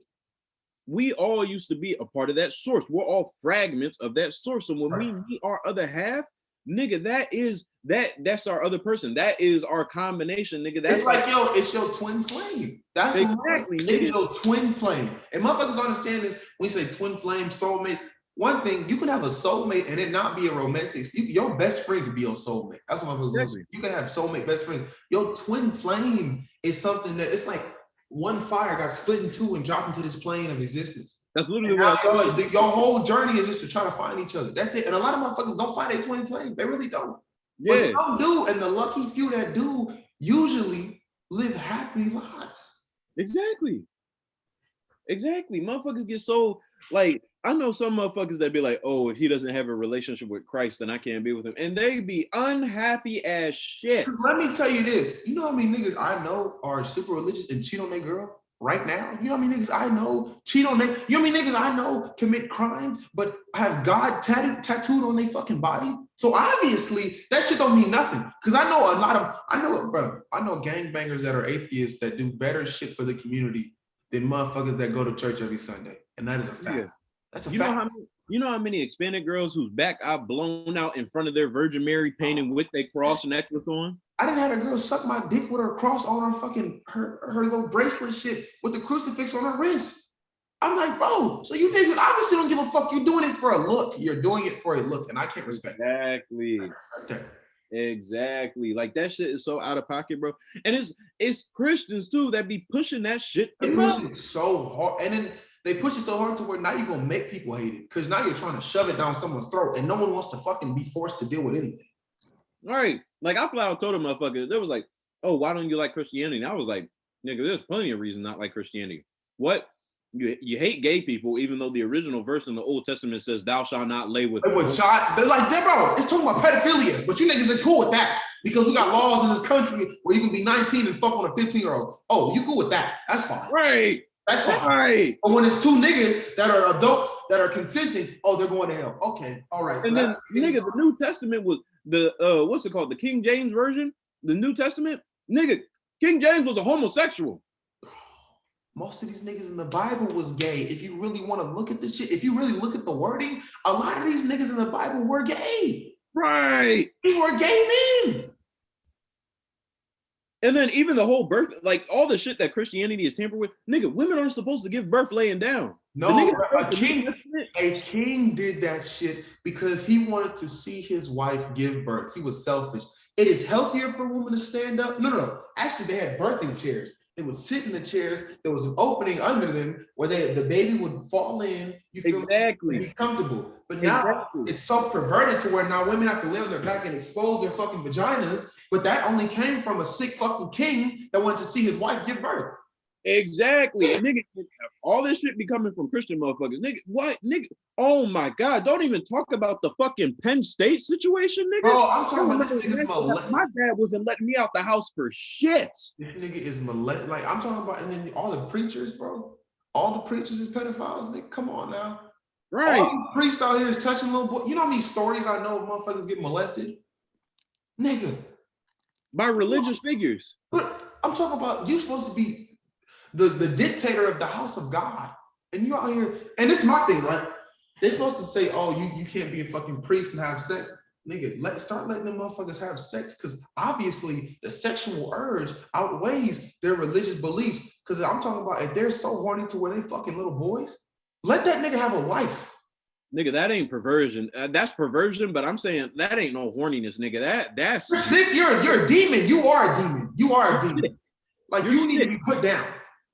we all used to be a part of that source. We're all fragments of that source. So when we meet our other half, nigga, that's our other person. That is our combination, nigga. That's it's like, yo, it's your twin flame. That's exactly, it's your twin flame. And motherfuckers don't understand this. When you say twin flame, soulmates, one thing, you can have a soulmate and it not be a romantic. Your best friend could be your soulmate. That's what motherfuckers do. You can have soulmate best friends. Your twin flame is something that it's like one fire got split in 2 and dropped into this plane of existence. That's literally what your whole journey is just to try to find each other. That's it. And a lot of motherfuckers don't find their twin flame. They really don't. Yeah. But some do, and the lucky few that do usually live happy lives. Exactly. Motherfuckers get so, like, I know some motherfuckers that be like, oh, if he doesn't have a relationship with Christ, then I can't be with him. And they be unhappy as shit. Let me tell you this. You know how many niggas I know are super religious and cheat on their girl right now? You know how many niggas I know cheat on their, you know how many niggas I know commit crimes but have God tattooed on their fucking body? So obviously that shit don't mean nothing. Because I know I know gangbangers that are atheists that do better shit for the community than motherfuckers that go to church every Sunday. And that is a fact. Yeah. That's a You fact. know how many Hispanic girls whose back eye blown out in front of their Virgin Mary painting with a cross necklace on? I didn't have a girl suck my dick with her cross on her fucking her little bracelet shit with the crucifix on her wrist. I'm like, bro, so you niggas obviously don't give a fuck. You're doing it for a look. You're doing it for a look, and I can't respect that. Exactly. Like that shit is so out of pocket, bro. And it's Christians too that be pushing that shit. They push it so hard, and then they push it so hard to where now you're gonna make people hate it because now you're trying to shove it down someone's throat, and no one wants to fucking be forced to deal with anything. All right. Like I flat out told a motherfucker, they was like, oh, why don't you like Christianity? And I was like, nigga, there's plenty of reasons not like Christianity. What? You hate gay people, even though the original verse in the Old Testament says, "Thou shalt not lay with." They're like, bro, it's talking about pedophilia, but you niggas are cool with that because we got laws in this country where you can be 19 and fuck on a 15-year-old. Oh, you cool with that? That's fine. Right. That's fine. Right. But when it's two niggas that are adults that are consenting, oh, they're going to hell. Okay, all right. So and then, nigga, the New Testament was the what's it called? The King James version. The New Testament, nigga, King James was a homosexual. Most of these niggas in the Bible was gay. If you really want to look at the shit, if you really look at the wording, a lot of these niggas in the Bible were gay. Right. These were gay men. And then even the whole birth, like all the shit that Christianity is tampered with, nigga, women aren't supposed to give birth laying down. No, a king did that shit because he wanted to see his wife give birth. He was selfish. It is healthier for women to stand up. No. Actually, they had birthing chairs. They would sit in the chairs. There was an opening under them where the baby would fall in. You feel exactly be comfortable. But now it's so perverted to where now women have to lay on their back and expose their fucking vaginas. But that only came from a sick fucking king that wanted to see his wife give birth. Exactly. And nigga, all this shit be coming from Christian motherfuckers. Nigga, what? Nigga, oh my God. Don't even talk about the fucking Penn State situation, nigga. Bro, I'm talking about this nigga's molested. My dad wasn't letting me out the house for shit. This nigga is molested. Like, I'm talking about, and then all the preachers, bro. All the preachers is pedophiles, nigga. Come on now. Right. All the priests out here is touching little boys. You know how many stories I know of motherfuckers get molested? Nigga. By religious figures. But I'm talking about, you supposed to be the dictator of the house of God. And you out here, and this is my thing, right? They're supposed to say, oh, you can't be a fucking priest and have sex. Nigga, start letting them motherfuckers have sex, because obviously the sexual urge outweighs their religious beliefs. Because I'm talking about, if they're so horny to where they fucking little boys, let that nigga have a wife. Nigga, that ain't perversion. That's perversion, but I'm saying that ain't no horniness, nigga. That's you're a demon. You are a demon. You are a demon. Like, you need to be put down.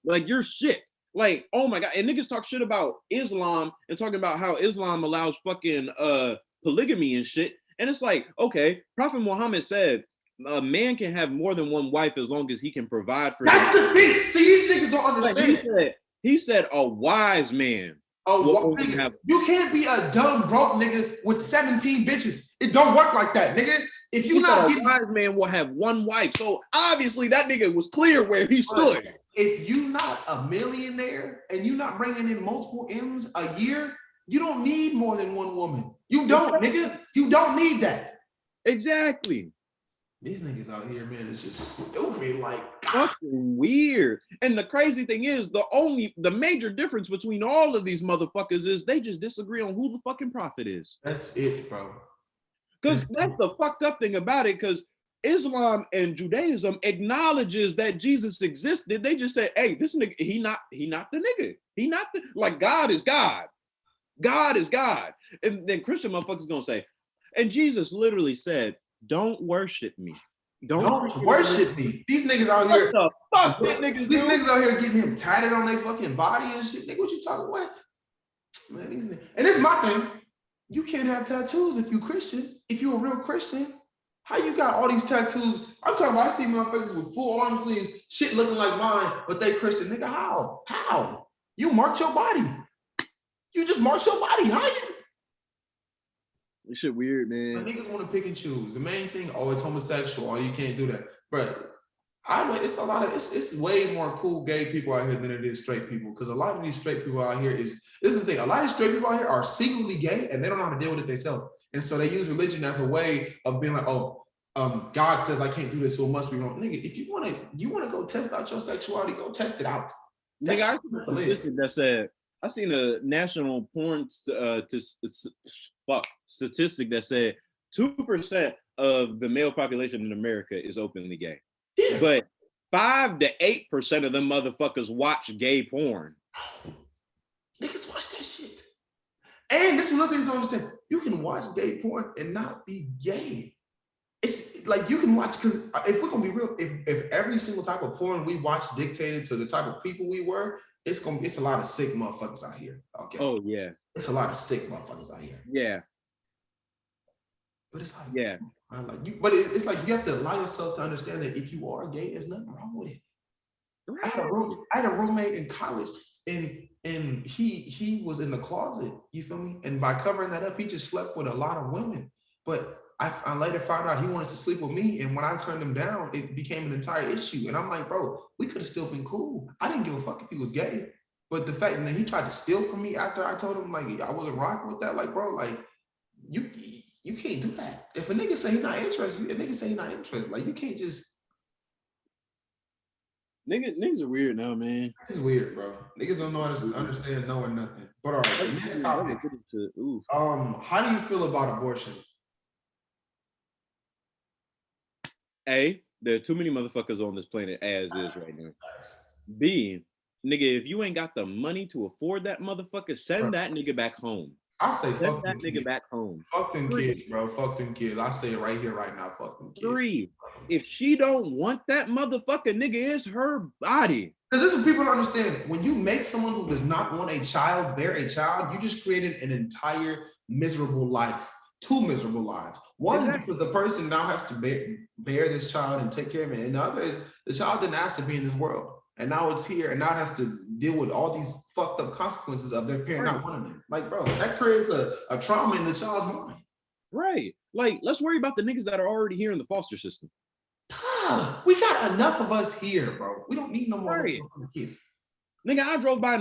Like, you're shit. Like, oh my God. And niggas talk shit about Islam and talking about how Islam allows fucking polygamy and shit. And it's like, okay, Prophet Muhammad said a man can have more than one wife as long as he can provide for That's the thing. See, these niggas don't understand. Like he said a wise man. Nigga, you can't be a dumb broke nigga with 17 bitches. It don't work like that, nigga. If you not a wise man will have one wife. So obviously that nigga was clear where he stood. If you not a millionaire and you not bringing in multiple M's a year, you don't need more than one woman. You don't, nigga. You don't need that. Exactly. These niggas out here, man, it's just stupid. Like, fucking weird. And the crazy thing is, the major difference between all of these motherfuckers is they just disagree on who the fucking prophet is. That's it, bro. Because that's the fucked up thing about it. Because Islam and Judaism acknowledges that Jesus existed. They just say, hey, this nigga, he not the nigga. He not the, like, God is God. God is God. And then Christian motherfuckers gonna say, and Jesus literally said, don't worship me. Don't worship me. These niggas out here. What the fuck that niggas These niggas out here getting him tatted on their fucking body and shit. Nigga, what you talking? What? Man, these niggas. And this is my thing. You can't have tattoos if you Christian. If you a real Christian, how you got all these tattoos? I'm talking about, I see motherfuckers with full arm sleeves, shit looking like mine, but they Christian. Nigga, how? How? You marked your body. You just marked your body. How you? This shit weird, man. The niggas want to pick and choose. The main thing, oh, it's homosexual. Oh, you can't do that. But it's a lot of, it's way more cool gay people out here than it is straight people. Because a lot of these straight people out here this is the thing. A lot of straight people out here are secretly gay and they don't know how to deal with it themselves. And so they use religion as a way of being like, oh, God says I can't do this, so it must be wrong. Nigga, if you want to go test out your sexuality, go test it out. Nigga, I that said, I seen a national porn statistic that said 2% of the male population in America is openly gay, but 5 to 8% of them motherfuckers watch gay porn. Niggas watch that shit. And this is another thing to understand. You can watch gay porn and not be gay. It's like you can watch, because if we're gonna be real, if every single type of porn we watch dictated to the type of people we were, it's a lot of sick motherfuckers out here. Okay. Oh yeah. It's a lot of sick motherfuckers out here. Yeah. But it's like, yeah. But it's like you have to allow yourself to understand that if you are gay, there's nothing wrong with it. Right. I had a roommate in college, and he was in the closet. You feel me? And by covering that up, he just slept with a lot of women. But I later found out he wanted to sleep with me, and when I turned him down, it became an entire issue. And I'm like, bro, we could have still been cool. I didn't give a fuck if he was gay. But the fact that he tried to steal from me after I told him like I wasn't rocking with that, like, bro, like you can't do that. If a nigga say he's not interested, a nigga say he's not interested. Like, you can't just. Niggas are weird now, man. It's weird, bro. Niggas don't know how to understand no or nothing. But all right, next topic. How do you feel about abortion? A, there are too many motherfuckers on this planet as is right now. B, nigga, if you ain't got the money to afford that motherfucker, send that nigga back home. I say fuck that nigga back home. Fuck them kids, bro. Fuck them kids. I say it right here, right now. Fuck them kids. 3, if she don't want that motherfucker, nigga, it's her body. Because this is what people don't understand. When you make someone who does not want a child bear a child, you just created an entire miserable life. 2 miserable lives. One, because the person now has to bear this child and take care of it. And the other is the child didn't ask to be in this world. And now it's here, and now it has to deal with all these fucked up consequences of their parent not wanting it. Like, bro, that creates a trauma in the child's mind. Right. Like, let's worry about the niggas that are already here in the foster system. We got enough of us here, bro. We don't need no more kids. Nigga, I drove by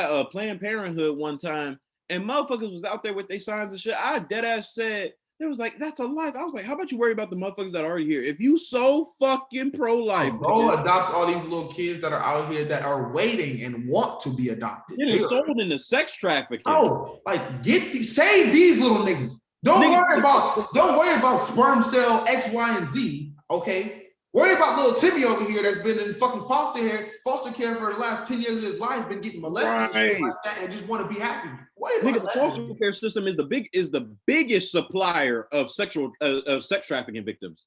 a Planned Parenthood one time, and motherfuckers was out there with their signs and shit. I dead ass said, it was like, that's a life. I was like, how about you worry about the motherfuckers that are already here? If you so fucking pro-life, go adopt all these little kids that are out here that are waiting and want to be adopted. Getting sold into sex trafficking. Oh, like save these little niggas. Don't worry about sperm cell X, Y, and Z. Okay. Worry about little Timmy over here that's been in fucking foster care for the last 10 years of his life, been getting molested and like that, and just want to be happy. Nigga, the foster care system is the biggest supplier of sex trafficking victims.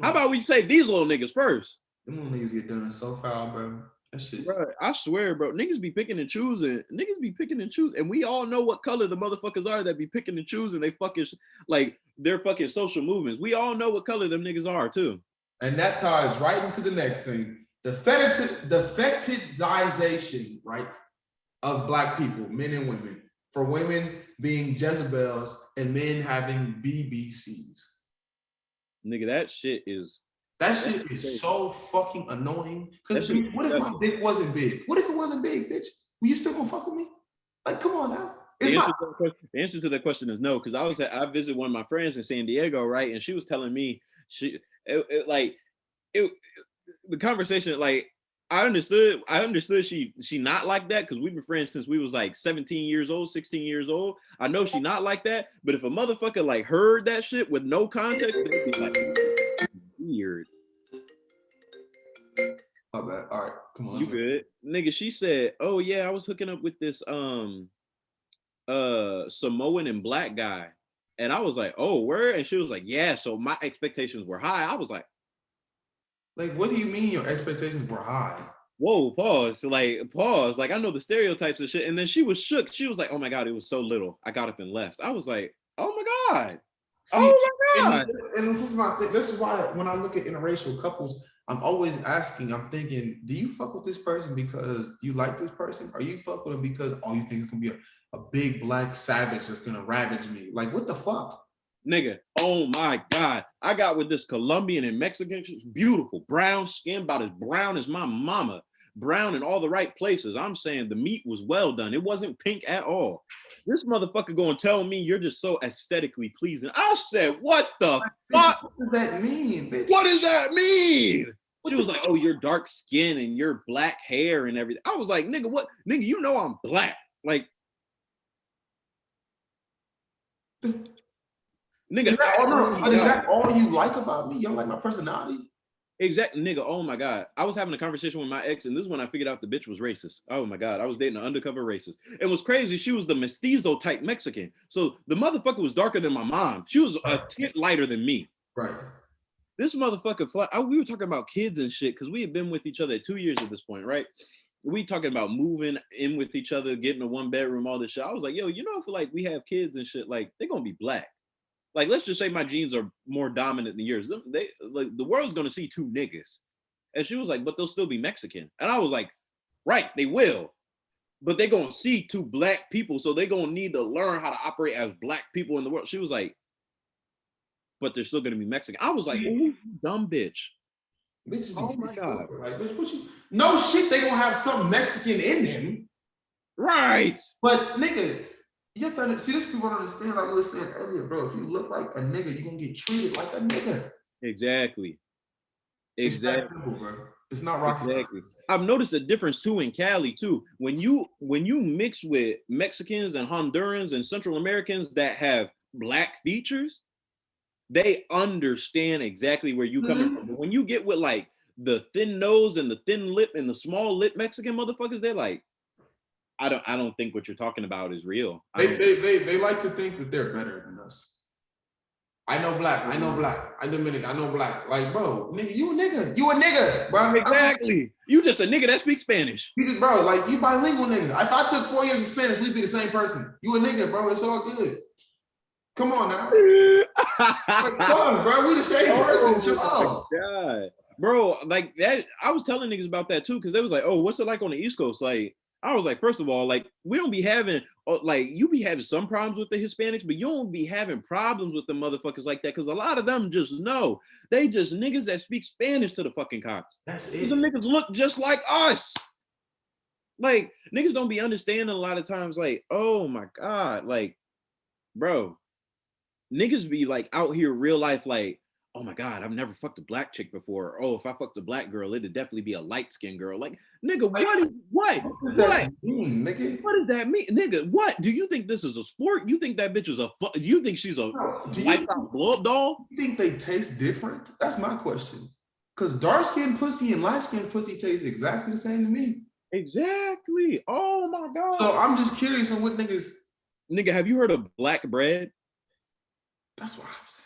How about we save these little niggas first? Them little niggas get done so foul, bro. That shit. Bro, I swear, bro, niggas be picking and choosing. And we all know what color the motherfuckers are that be picking and choosing. They fucking their fucking social movements. We all know what color them niggas are too. And that ties right into the next thing. The fetishization, right, of Black people, men and women. For women being Jezebels and men having BBCs. Nigga, that shit is so fucking annoying. Because what if my dick wasn't big? What if it wasn't big, bitch? Were you still gonna fuck with me? Like, come on now. The answer to that question is no, because I visited one of my friends in San Diego, right? And she was telling me the conversation, like, I understood she not like that, because we've been friends since we was like 17 years old, 16 years old. I know she not like that, but if a motherfucker like heard that shit with no context, they'd be like, weird. My bad. All right, come on. You good. Nigga, she said, oh yeah, I was hooking up with this Samoan and Black guy. And I was like, oh, where? And she was like, yeah, so my expectations were high. I was like, what do you mean your expectations were high? Whoa, pause. Like, I know the stereotypes and shit. And then she was shook. She was like, oh my God, it was so little. I got up and left. I was like, oh my God. And this is my thing. This is why when I look at interracial couples, I'm always I'm thinking, do you fuck with this person because you like this person? Or you fuck with them because all you think is gonna be a big Black savage that's gonna ravage me? Like, what the fuck? Nigga, oh my God. I got with this Colombian and Mexican, she's beautiful, brown skin, about as brown as my mama, brown in all the right places. I'm saying the meat was well done. It wasn't pink at all. This motherfucker gonna tell me you're just so aesthetically pleasing. I said, what the fuck? What does that mean, bitch? What does that mean? She was like, oh, you're dark skin and you're black hair and everything. I was like, nigga, what? Nigga, you know I'm black. Like, nigga, Is that all? No, but is that all you like about me? You don't like my personality? Exactly, nigga. Oh my god, I was having a conversation with my ex, and this is when I figured out the bitch was racist. Oh my god, I was dating an undercover racist. It was crazy. She was the mestizo type Mexican, so the motherfucker was darker than my mom. She was a tint lighter than me. Right. This motherfucker, we were talking about kids and shit because we had been with each other 2 years at this point, right? We talking about moving in with each other, getting a 1 bedroom, all this shit. I was like, yo, you know, if like we have kids and shit, like they're gonna be black. Like, let's just say my genes are more dominant than yours. They like the world's gonna see 2 niggas. And she was like, but they'll still be Mexican. And I was like, right, they will. But they're gonna see 2 black people, so they're gonna need to learn how to operate as black people in the world. She was like, but they're still gonna be Mexican. I was like, oh, dumb bitch. Bitch, oh my god. Like, bitch, what you? No shit, they gonna have some Mexican in them. Right. But nigga, you have to see, this people don't understand, like I was saying earlier, bro. If you look like a nigga, you're gonna get treated like a nigga. Exactly. It's that simple, bro. It's not rocket science. I've noticed a difference too in Cali too. When you mix with Mexicans and Hondurans and Central Americans that have black features, they understand exactly where you coming from. But when you get with like the thin nose and the thin lip and the small lip Mexican motherfuckers, they're like, I don't think what you're talking about is real. They like to think that they're better than us. I know black. I know black. I'm Dominican. I know black. Like, bro, nigga, you a nigga. You a nigga, bro. Exactly. You just a nigga that speaks Spanish. You just, bro, like you bilingual nigga. If I took 4 years of Spanish, we'd be the same person. You a nigga, bro. It's all good. Come on now. Like, come on, bro. We the same person. Chill out. God, bro, like that. I was telling niggas about that too because they was like, "Oh, what's it like on the East Coast?" Like, I was like, first of all, like we don't be having like you be having some problems with the Hispanics, but you don't be having problems with the motherfuckers like that because a lot of them just know they just niggas that speak Spanish to the fucking cops. That's it. The niggas look just like us. Like niggas don't be understanding a lot of times. Like, oh my god, like, bro, niggas be like out here real life like, oh my god, I've never fucked a black chick before. Oh, if I fucked a black girl, it'd definitely be a light-skinned girl. Like, nigga, what mean, nigga? What does that mean, nigga? What do you think this is a sport? You think that bitch is do you think she's a lifestyle blow-up doll? You think they taste different? That's my question. Because dark-skinned pussy and light-skinned pussy taste exactly the same to me. Exactly. Oh my god. So I'm just curious on what niggas. Nigga, have you heard of black bread? That's what I'm saying.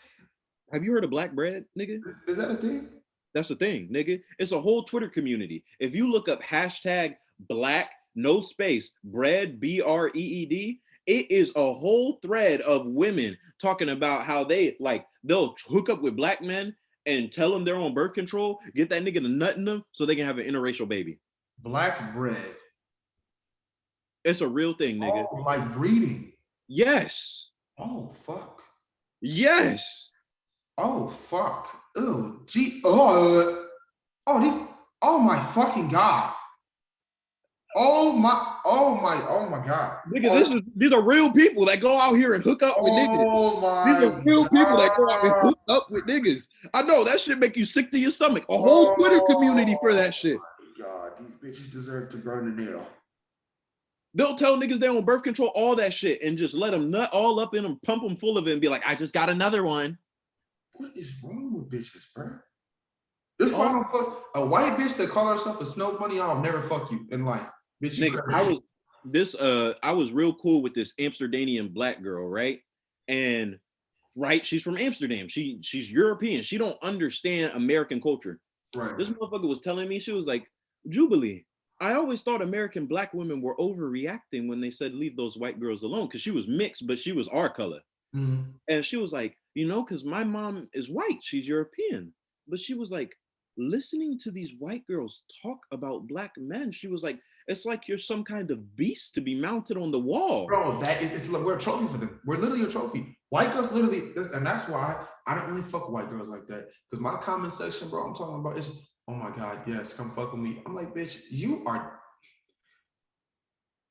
Have you heard of black bread, nigga? Is that a thing? That's the thing, nigga. It's a whole Twitter community. If you look up hashtag black no space bread BREED, it is a whole thread of women talking about how they like they'll hook up with black men and tell them they're on birth control, get that nigga to nut in them so they can have an interracial baby. Black bread. It's a real thing, nigga. Oh, like breeding. Yes. Oh fuck. Yes. Oh fuck. Oh gee. Oh this. Oh my fucking god. Oh my god. Nigga, these are real people that go out here and hook up with niggas. Oh my These are real people that go out and hook up with niggas. I know that shit make you sick to your stomach. A whole Twitter community for that shit. Oh my god, these bitches deserve to burn in hell. They'll tell niggas they're on birth control, all that shit, and just let them nut all up in them, pump them full of it, and be like, I just got another one. What is wrong with bitches, bro? This why I don't fuck a white bitch that call herself a snow bunny. I'll never fuck you in life, bitch. Nigga, I was real cool with this Amsterdamian black girl, right? And right, she's from Amsterdam. She's European. She don't understand American culture. Right. This motherfucker was telling me, she was like, Jubilee, I always thought American black women were overreacting when they said leave those white girls alone, because she was mixed, but she was our color. Mm-hmm. And she was like, you know, because my mom is white, she's European. But she was like, listening to these white girls talk about black men, she was like, it's like you're some kind of beast to be mounted on the wall. Bro, we're a trophy for them. We're literally a trophy. White girls literally, and that's why I don't really fuck white girls like that. Because my comment section, bro, I'm talking about is, oh my God, yes, come fuck with me. I'm like, bitch, you are,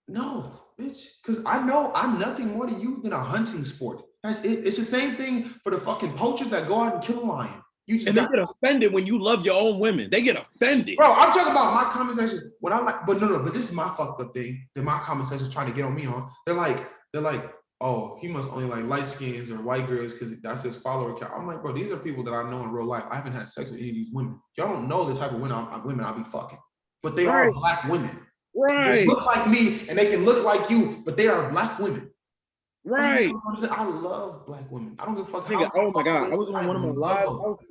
no, bitch. Because I know I'm nothing more to you than a hunting sport. That's it. It's the same thing for the fucking poachers that go out and kill a lion. You just and they get offended when you love your own women. They get offended. Bro, I'm talking about my comment section. When I like, but this is my fucked up thing that my comment section is trying to get on me on. They're like, oh, he must only like light skins or white girls because that's his follower count. I'm like, bro, these are people that I know in real life. I haven't had sex with any of these women. Y'all don't know the type of women I'll be fucking. But they are Black women. Right. They look like me and they can look like you, but they are Black women. Right. I love Black women. I don't give a fuck. Nigga, oh my God. I was on one of my lives.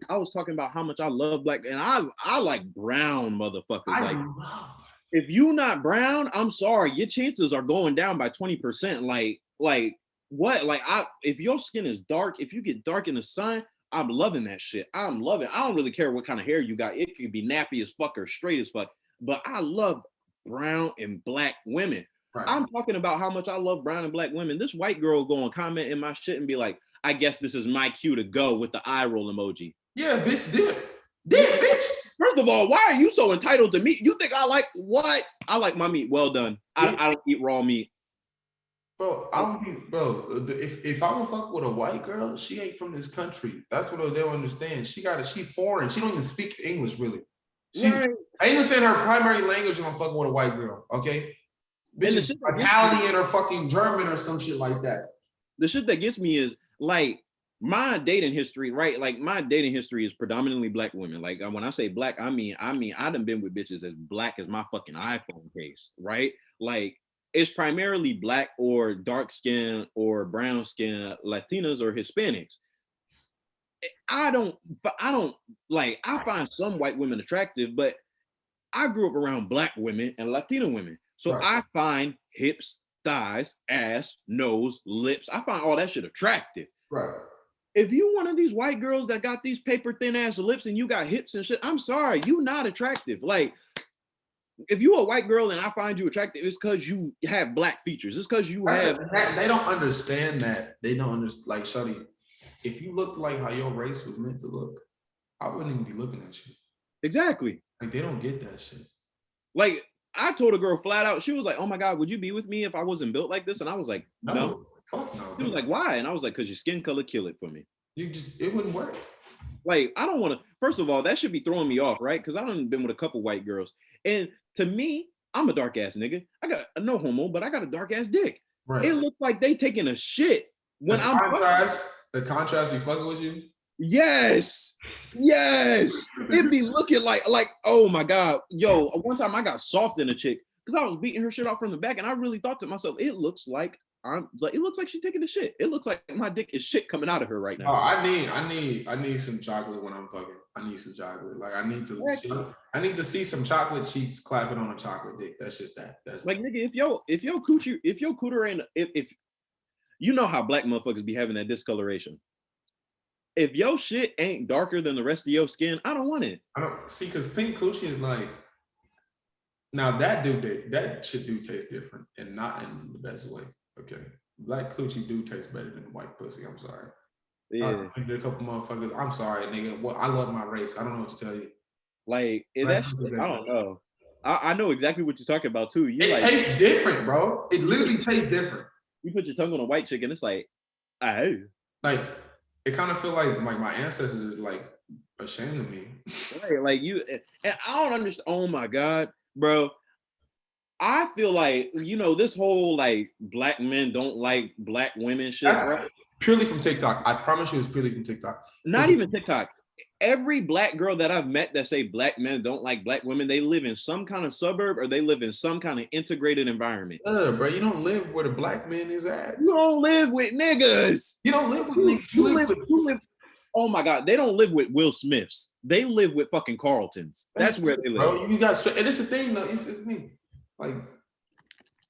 I was talking about how much I love Black, and I like brown motherfuckers. Like, if you not brown, I'm sorry, your chances are going down by 20%. Like what? Like, if your skin is dark, if you get dark in the sun, I'm loving that shit. I'm loving. I don't really care what kind of hair you got. It could be nappy as fuck or straight as fuck. But I love brown and Black women. Right. I'm talking about how much I love brown and Black women. This white girl go and comment in my shit and be like, I guess this is my cue to go with the eye roll emoji. Yeah, bitch, dip, bitch. First of all, why are you so entitled to meat? You think I like what? I like my meat well done. I don't eat raw meat. Bro, I don't think, bro, if I would fuck with a white girl, she ain't from this country. That's what they'll understand. She foreign. She don't even speak English, really. English ain't her primary language when I'm fucking with a white girl, okay? Bitch is Italian or fucking German or some shit like that. The shit that gets me is, like, my dating history, right? Like, my dating history is predominantly Black women. Like, when I say Black, I mean, I done been with bitches as Black as my fucking iPhone case, right? Like, it's primarily Black or dark skin or brown skin Latinas or Hispanics. I find some white women attractive, but I grew up around Black women and Latina women. So I find hips, thighs, ass, nose, lips, I find all that shit attractive. Right. If you one of these white girls that got these paper thin ass lips and you got hips and shit, I'm sorry, you not attractive. Like, if you a white girl and I find you attractive, it's because you have Black features. It's because you have. They don't understand that. They don't understand. Like, shawty, if you looked like how your race was meant to look, I wouldn't even be looking at you. Exactly. Like, they don't get that shit. Like, I told a girl flat out, she was like, oh my God, would you be with me if I wasn't built like this? And I was like, no. Fuck no. She was like, why? And I was like, because your skin color kill it for me. It wouldn't work. Like, I don't want to, first of all, that should be throwing me off, right? Because I done been with a couple white girls. And to me, I'm a dark ass nigga. I got no homo, but I got a dark ass dick. Right. It looks like they taking a shit when the contrast be fucking with you. Yes. It be looking like, oh my God. Yo, one time I got soft in a chick because I was beating her shit off from the back, and I really thought to myself, it looks like she's taking the shit. It looks like my dick is shit coming out of her right now. Oh, I need some chocolate when I'm fucking. I need some chocolate. Like, I need to see some chocolate cheeks clapping on a chocolate dick. That's just that. That's like, nigga, if your cooter ain't, if you know how Black motherfuckers be having that discoloration. If your shit ain't darker than the rest of your skin, I don't want it. I don't see, because pink coochie is like, now that shit do taste different and not in the best way. Okay, Black coochie do taste better than white pussy. I'm sorry. Yeah, I a couple motherfuckers. I'm sorry, nigga. Well, I love my race. I don't know what to tell you. Like, that shit, I don't know. I know exactly what you're talking about too. It tastes different, bro. It literally tastes different. You put your tongue on a white chick and it's like, oh. Like, it kind of feel like my ancestors is like ashamed of me. Right, like you, and I don't understand. Oh my God, bro. I feel like, this whole like Black men don't like Black women shit. Right? Purely from TikTok. I promise you, it's purely from TikTok. Not even TikTok. Every Black girl that I've met that say Black men don't like Black women, they live in some kind of suburb or they live in some kind of integrated environment. Bro, you don't live where the Black man is at. You don't live with niggas. You don't live with niggas. You live. Oh my God, they don't live with Will Smiths. They live with fucking Carltons. That's where they live. Bro, you got straight. And it's the thing though. It's me. Like,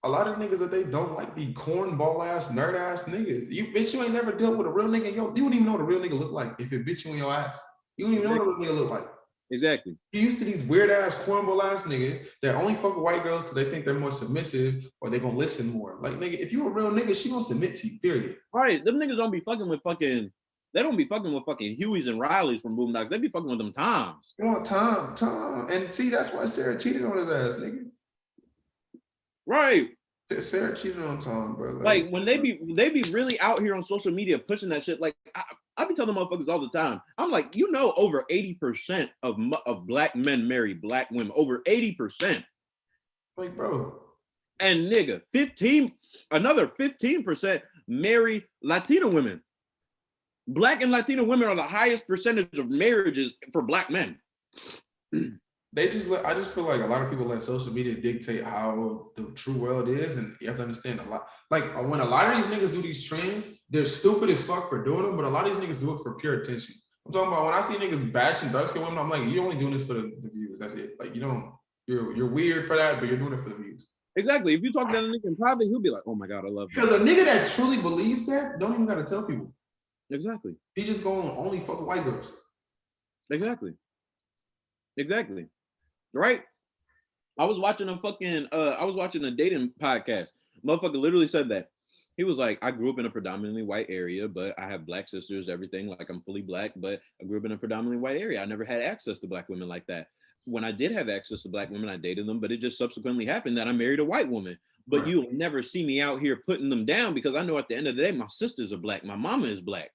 a lot of niggas that they don't like be cornball ass, nerd ass niggas. You ain't never dealt with a real nigga. You wouldn't even know what a real nigga look like if it bit you in your ass. You don't even know what a real nigga look like. Exactly. You used to these weird ass cornball ass niggas that only fuck with white girls because they think they're more submissive or they gonna listen more. Like, nigga, if you a real nigga, she gonna submit to you. Period. Right. Them niggas don't be fucking with fucking. They don't be fucking with fucking Hueys and Rileys from Boondocks. They be fucking with them Toms. You want Tom. And see, that's why Sarah cheated on his ass, nigga. Right. Sarah cheated on Tom, bro. Like when they be really out here on social media pushing that shit. Like I be telling motherfuckers all the time. I'm like, over 80% of black men marry black women. Over 80%. Like, bro. And nigga, another 15% marry Latina women. Black and Latina women are the highest percentage of marriages for black men. I just feel like a lot of people let social media dictate how the true world is, and you have to understand a lot. Like when a lot of these niggas do these trends, they're stupid as fuck for doing them, but a lot of these niggas do it for pure attention. I'm talking about when I see niggas bashing dark-skinned women, I'm like, you're only doing this for the views. That's it. Like you're weird for that, but you're doing it for the views. Exactly. If you talk to that nigga in private, he'll be like, "Oh my god, I love you." Because a nigga that truly believes that don't even gotta tell people. Exactly. He just going only fucking white girls. Exactly. Right? I was watching a dating podcast. Motherfucker literally said that. He was like, I grew up in a predominantly white area, but I have black sisters, everything. Like I'm fully black, but I grew up in a predominantly white area. I never had access to black women like that. When I did have access to black women, I dated them, but it just subsequently happened that I married a white woman. But you'll never see me out here putting them down because I know at the end of the day, my sisters are black. My mama is black.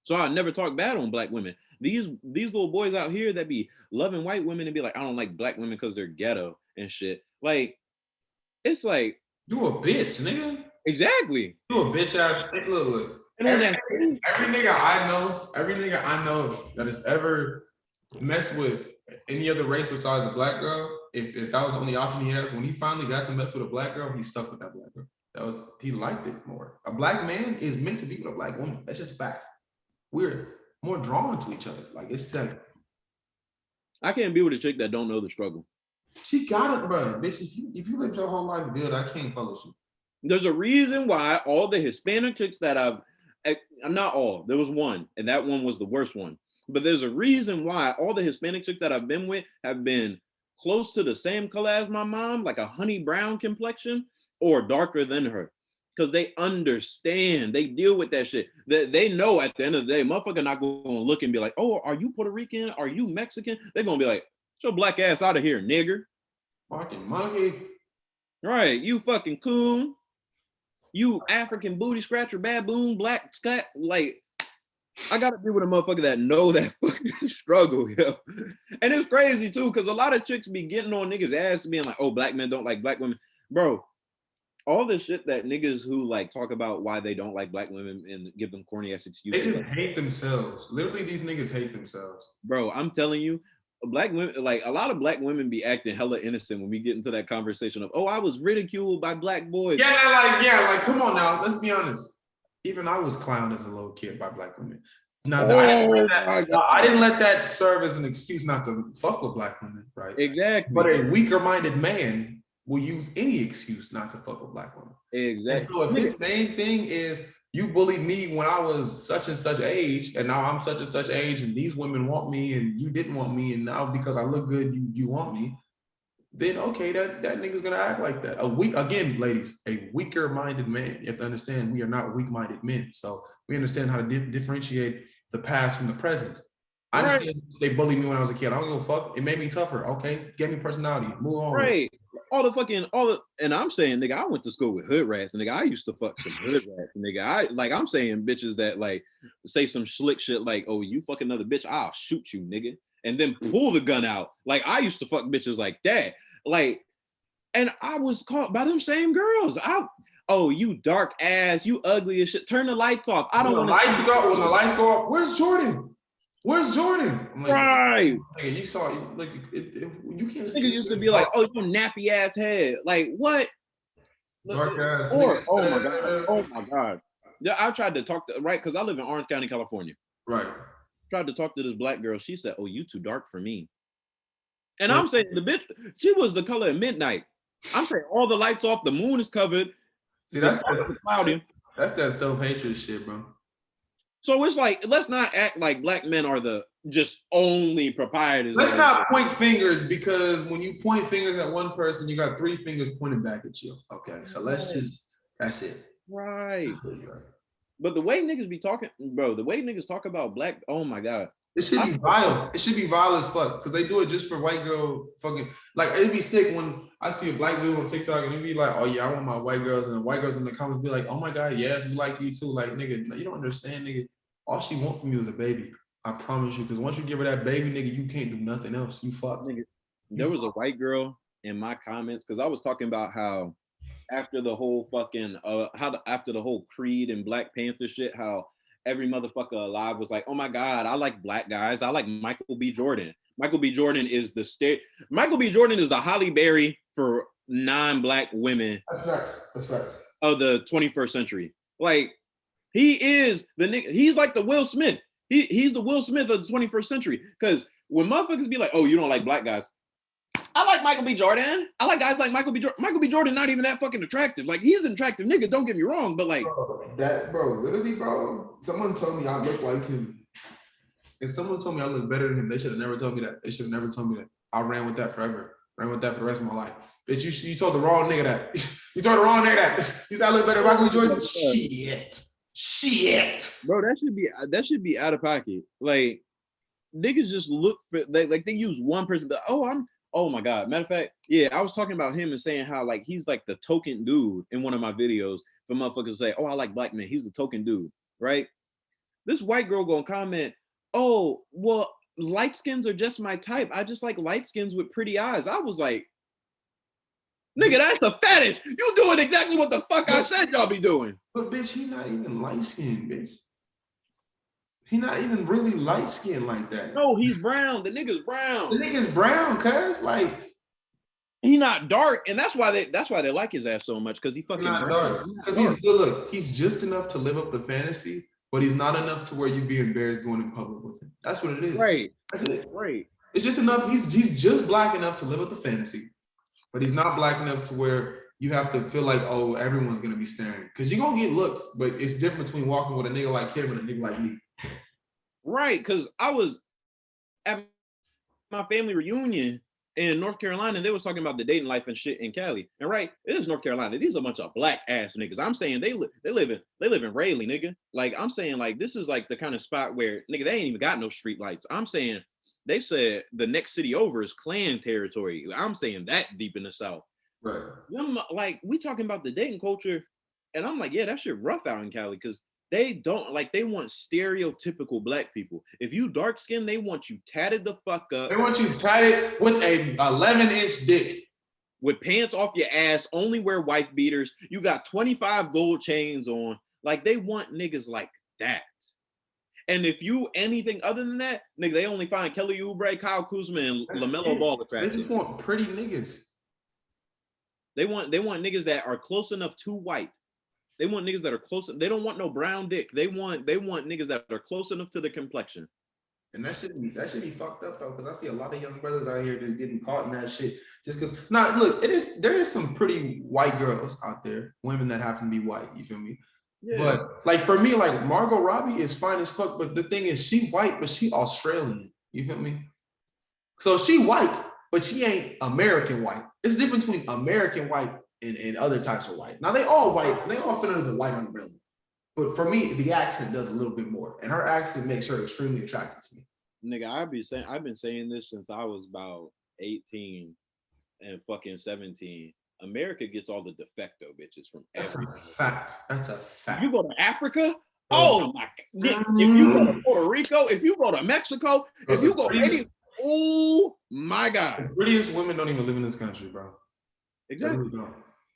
So I never talk bad on black women. These little boys out here that be loving white women and be like, I don't like black women because they're ghetto and shit. Like, it's like, you a bitch, nigga. Exactly. You a bitch ass. Look. Every nigga I know that has ever messed with any other race besides a black girl, if that was the only option he has, when he finally got to mess with a black girl, he stuck with that black girl. He liked it more. A black man is meant to be with a black woman. That's just a fact. We're more drawn to each other. Like it's like I can't be with a chick that don't know the struggle. She got it, bro. Bitch, if you live your whole life good, I can't follow you. There's a reason why all the Hispanic chicks that not all, there was one, and that one was the worst one. But there's a reason why all the Hispanic chicks that I've been with have been close to the same color as my mom, like a honey brown complexion, or darker than her. Because they understand, they deal with that shit. They know at the end of the day, motherfucker not going to look and be like, oh, are you Puerto Rican? Are you Mexican? They're going to be like, get your black ass out of here, nigger. Fucking monkey. Right, you fucking coon. You African booty scratcher, baboon, black scat. Like, I gotta be with a motherfucker that know that fucking struggle, yo. And it's crazy too, because a lot of chicks be getting on niggas' ass being like, oh, black men don't like black women. Bro, all the shit that niggas who like talk about why they don't like black women and give them corny ass excuses. They just hate themselves. Literally, these niggas hate themselves. Bro, I'm telling you, black women, like a lot of black women be acting hella innocent when we get into that conversation of, oh, I was ridiculed by black boys. Yeah, like come on now, let's be honest. Even I was clowned as a little kid by black women. Now, I didn't let that serve as an excuse not to fuck with black women, right? Exactly. But a weaker-minded man will use any excuse not to fuck with black women. Exactly. And so if his main thing is you bullied me when I was such and such age, and now I'm such and such age, and these women want me, and you didn't want me, and now because I look good, you want me, then okay, that nigga's gonna act like that. Ladies, a weaker-minded man. You have to understand we are not weak-minded men. So we understand how to differentiate the past from the present. I understand they bullied me when I was a kid. I don't give a fuck. It made me tougher. Okay, gave me personality. Move on. Right. And I'm saying, nigga, I went to school with hood rats, and nigga, I used to fuck some hood rats, nigga. I'm saying bitches that like say some slick shit like, oh, you fuck another bitch, I'll shoot you, nigga, and then pull the gun out. Like I used to fuck bitches like that. Like, and I was caught by them same girls. Oh, you dark ass, you ugly as shit. Turn the lights off. I don't want to. When the lights go off, where's Jordan? Where's Jordan? I'm like, right. Nigga, you saw like you can't see. Nigga used to be like, oh, you nappy ass head. Like what? Dark ass. Oh my god. Yeah, I tried to talk to because I live in Orange County, California. Right. Tried to talk to this black girl. She said, oh, you too dark for me. And I'm saying the bitch, she was the color of midnight. I'm saying all the lights off, the moon is covered. See, that's that self-hatred shit, bro. So it's like, let's not act like black men are the just only proprietors. Let's not point fingers, because when you point fingers at one person, you got three fingers pointing back at you. Okay, so that's it. Right. But the way niggas be talking, bro, the way niggas talk about black, oh my God. It should be vile. It should be vile as fuck, because they do it just for white girl fucking. Like, it'd be sick when I see a black dude on TikTok and it'd be like, oh yeah, I want my white girls, and the white girls in the comments be like, oh my God, yes, we like you too. Like, nigga, you don't understand, nigga. all she want from you is a baby. I promise you, because once you give her that baby, nigga, you can't do nothing else. You fucked. Nigga, there was a white girl in my comments because I was talking about how after the whole fucking after the whole Creed and Black Panther shit, how every motherfucker alive was like, oh my God, I like black guys. I like Michael B. Jordan. Michael B. Jordan is Michael B. Jordan is the Halle Berry for non-black women. That's facts. That's facts. Of the 21st century. Like, he is the nigga, he's like the Will Smith. He's the Will Smith of the 21st century. Because when motherfuckers be like, oh, you don't like black guys. I like Michael B. Jordan. I like guys like Michael B. Jordan. Michael B. Jordan not even that fucking attractive. Like, he's an attractive nigga, don't get me wrong, but like literally, bro, someone told me I look like him. And someone told me I look better than him. They should have never told me that. They should have never told me that. I ran with that forever. Ran with that for the rest of my life. Bitch, you told the wrong nigga that. You told the wrong nigga that. You said I look better than Michael B. Jordan. Shit. Bro, that should be out of pocket. Like, niggas just look for they use one person, but oh my God. Matter of fact, yeah, I was talking about him and saying how like he's like the token dude in one of my videos for motherfuckers say, oh, I like black men. He's the token dude, right? This white girl gonna comment, oh, well, light skins are just my type. I just like light skins with pretty eyes. I was like, nigga, that's a fetish. You doing exactly what the fuck I said y'all be doing. But bitch, he not even light skinned, bitch. He not even really light skinned like that. No, he's brown. The nigga's brown. The nigga's brown, cuz like he not dark, and that's why they like his ass so much, because he fucking not dark. Because he's just enough to live up the fantasy, but he's not enough to where you'd be embarrassed going in public with him. That's what it is. Right. That's it. Right. It's just enough. He's just black enough to live up the fantasy, but he's not black enough to where you have to feel like, oh, everyone's gonna be staring. Because you're gonna get looks, but it's different between walking with a nigga like him and a nigga like me. Right, because I was at my family reunion in North Carolina, and they was talking about the dating life and shit in Cali. And right, it is North Carolina. These are a bunch of black ass niggas. I'm saying they live in Raleigh, nigga. Like, I'm saying, like, this is like the kind of spot where nigga they ain't even got no street lights. I'm saying they said the next city over is Klan territory. I'm saying that deep in the South. Right. Them, like, we talking about the dating culture, and I'm like, yeah, that shit rough out in Cali, because they don't like, they want stereotypical black people. If you dark skinned, they want you tatted the fuck up. They want you tatted with a 11-inch dick. With pants off your ass, only wear wife beaters. You got 25 gold chains on. Like, they want niggas like that. And if you anything other than that, nigga, they only find Kelly Oubre, Kyle Kuzma, and LaMelo Ball attractive. They just want pretty niggas. They want niggas that are close enough to white. They want niggas that are close. They don't want no brown dick. They want niggas that are close enough to the complexion. And that should be fucked up though, because I see a lot of young brothers out here just getting caught in that shit. Just because, nah, look, there is some pretty white girls out there, women that happen to be white. You feel me? Yeah. But like for me, like Margot Robbie is fine as fuck, but the thing is, she white, but she Australian. You feel me? So she white, but she ain't American white. It's the difference between American white and other types of white. Now they all white, they all fit under the white umbrella. But for me, the accent does a little bit more. And her accent makes her extremely attractive to me. Nigga, I've been saying this since I was about 18 and fucking 17. America gets all the de facto bitches from everywhere. That's a fact. You go to Africa? Oh my God. If you go to Puerto Rico, if you go to Mexico, if you go any, oh my God. The prettiest women don't even live in this country, bro. Exactly.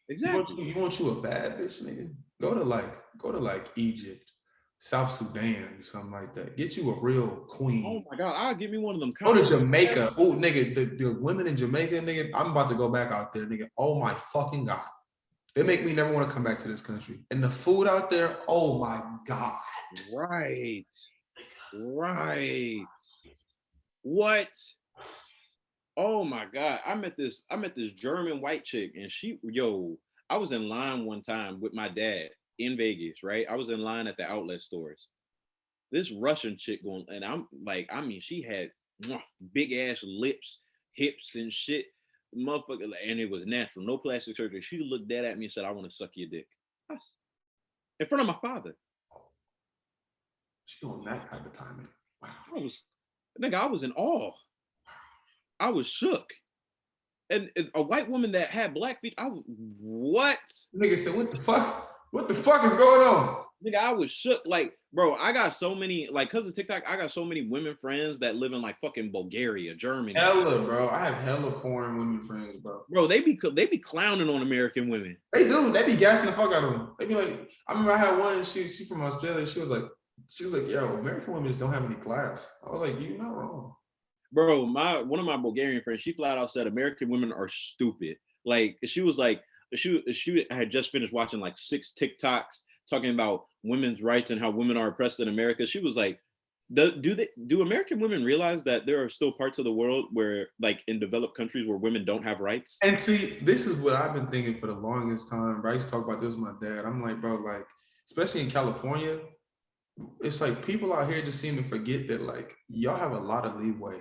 Exactly. You want you a bad bitch, nigga? Go to like Egypt, South Sudan, something like that. Get you a real queen. Oh my God, I'll give me one of them. Go to Jamaica. Oh, nigga, the women in Jamaica, nigga, I'm about to go back out there, nigga. Oh my fucking God. They make me never want to come back to this country. And the food out there, oh my God. Right. What? Oh my God. I met this German white chick, and I was in line one time with my dad in Vegas, right? I was in line at the outlet stores. This Russian chick going, and I'm like, I mean, she had big ass lips, hips and shit, motherfucker, and it was natural, no plastic surgery. She looked dead at me and said, I want to suck your dick. In front of my father. She on that type of timing. Wow. I was in awe. I was shook. And a white woman that had black feet, what? Nigga said, what the fuck? What the fuck is going on? Nigga, I was shook. Like, bro, I got so many, like, cause of TikTok, I got so many women friends that live in like fucking Bulgaria, Germany. Hella, bro. I have hella foreign women friends, bro. Bro, they be clowning on American women. They do. They be gassing the fuck out of them. They be like, I remember I had one. She from Australia. She was like, yo, American women just don't have any class. I was like, you're not wrong. Bro, one of my Bulgarian friends, she flat out said American women are stupid. Like, she was like, she had just finished watching like 6 TikToks talking about women's rights and how women are oppressed in America. She was like, do American women realize that there are still parts of the world where, like, in developed countries where women don't have rights? And see, this is what I've been thinking for the longest time. Bro, I used to talk about this with my dad. I'm like, bro, like, especially in California, it's like people out here just seem to forget that, like, y'all have a lot of leeway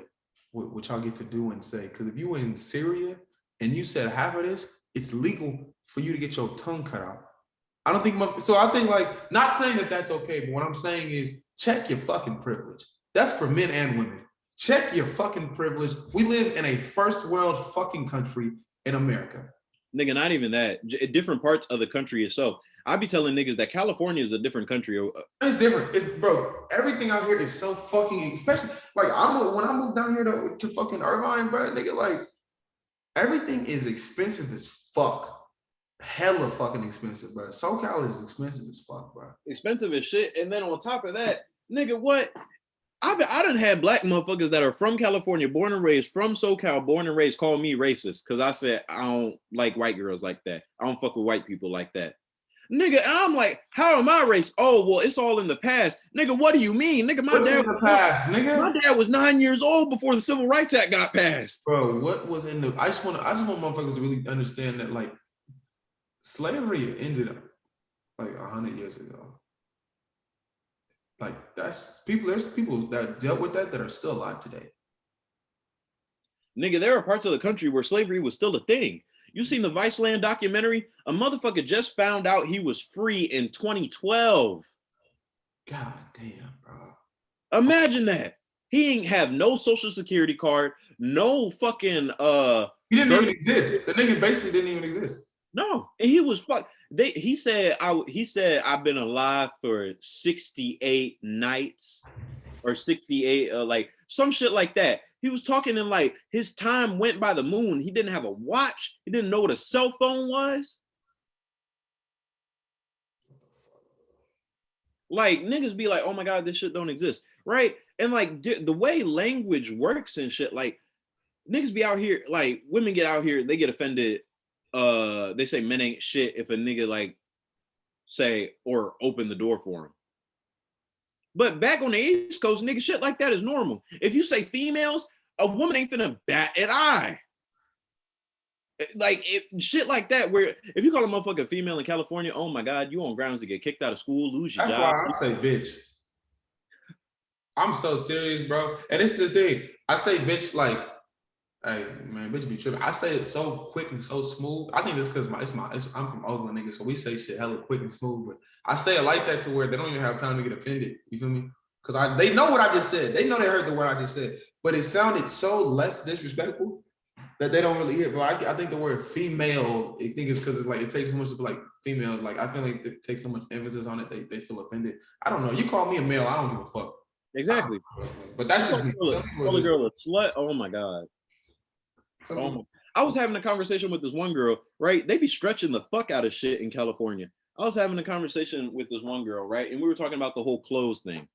with what y'all get to do and say. Because if you were in Syria and you said half of this, it's legal for you to get your tongue cut out. I don't think so. I think, like, not saying that that's okay, but what I'm saying is check your fucking privilege. That's for men and women. Check your fucking privilege. We live in a first world fucking country in America. Nigga, not even that. Different parts of the country itself. I be telling niggas that California is a different country. It's different. It's, bro, everything out here is so fucking, especially like when I moved down here to fucking Irvine, bro, nigga, like everything is expensive as fuck. Hella fucking expensive, bro. SoCal is expensive as fuck, bro. Expensive as shit. And then on top of that, nigga, what? I done had black motherfuckers that are from California, born and raised, from SoCal, born and raised, call me racist because I said I don't like white girls like that. I don't fuck with white people like that. Nigga, I'm like, how am I racist? Oh, well, it's all in the past. Nigga, what do you mean? Nigga, my dad was 9 years old before the Civil Rights Act got passed. Bro, what was in the I just want motherfuckers to really understand that, like, slavery ended up like 100 years ago. Like, there's people that dealt with that are still alive today. Nigga, there are parts of the country where slavery was still a thing. You seen the Viceland documentary? A motherfucker just found out he was free in 2012. God damn, bro. Imagine that. He ain't have no social security card, no fucking he didn't even exist. The nigga basically didn't even exist. No, and he was fuck. He said I've been alive for 68 nights or 68 like some shit like that. He was talking in like his time went by the moon. He didn't have a watch. He didn't know what a cell phone was. Like, niggas be like, oh my God, this shit don't exist, right? And like the way language works and shit, like niggas be out here, like women get out here, they get offended. They say men ain't shit if a nigga like say or open the door for him. But back on the East Coast, nigga, shit like that is normal. If you say females, a woman ain't finna bat an eye. Like shit like that, where if you call a motherfucker female in California, oh my God, you on grounds to get kicked out of school, lose your job. That's why I say bitch. I'm so serious, bro. And it's the thing. I say bitch like, hey man, bitch be tripping. I say it so quick and so smooth. I think that's because I'm from Oakland, nigga, so we say shit hella quick and smooth. But I say it like that to where they don't even have time to get offended. You feel me? Because they know what I just said. They know they heard the word I just said, but it sounded so less disrespectful that they don't really hear it. But I think the word female, I think it's because it's like it takes so much to be like female. Like I feel like it takes so much emphasis on it, they feel offended. I don't know. You call me a male, I don't give a fuck. Exactly. But that's just me. Call a girl a slut. Oh my God. I was having a conversation with this one girl, right? They be stretching the fuck out of shit in California. I was having a conversation with this one girl, right? And we were talking about the whole clothes thing.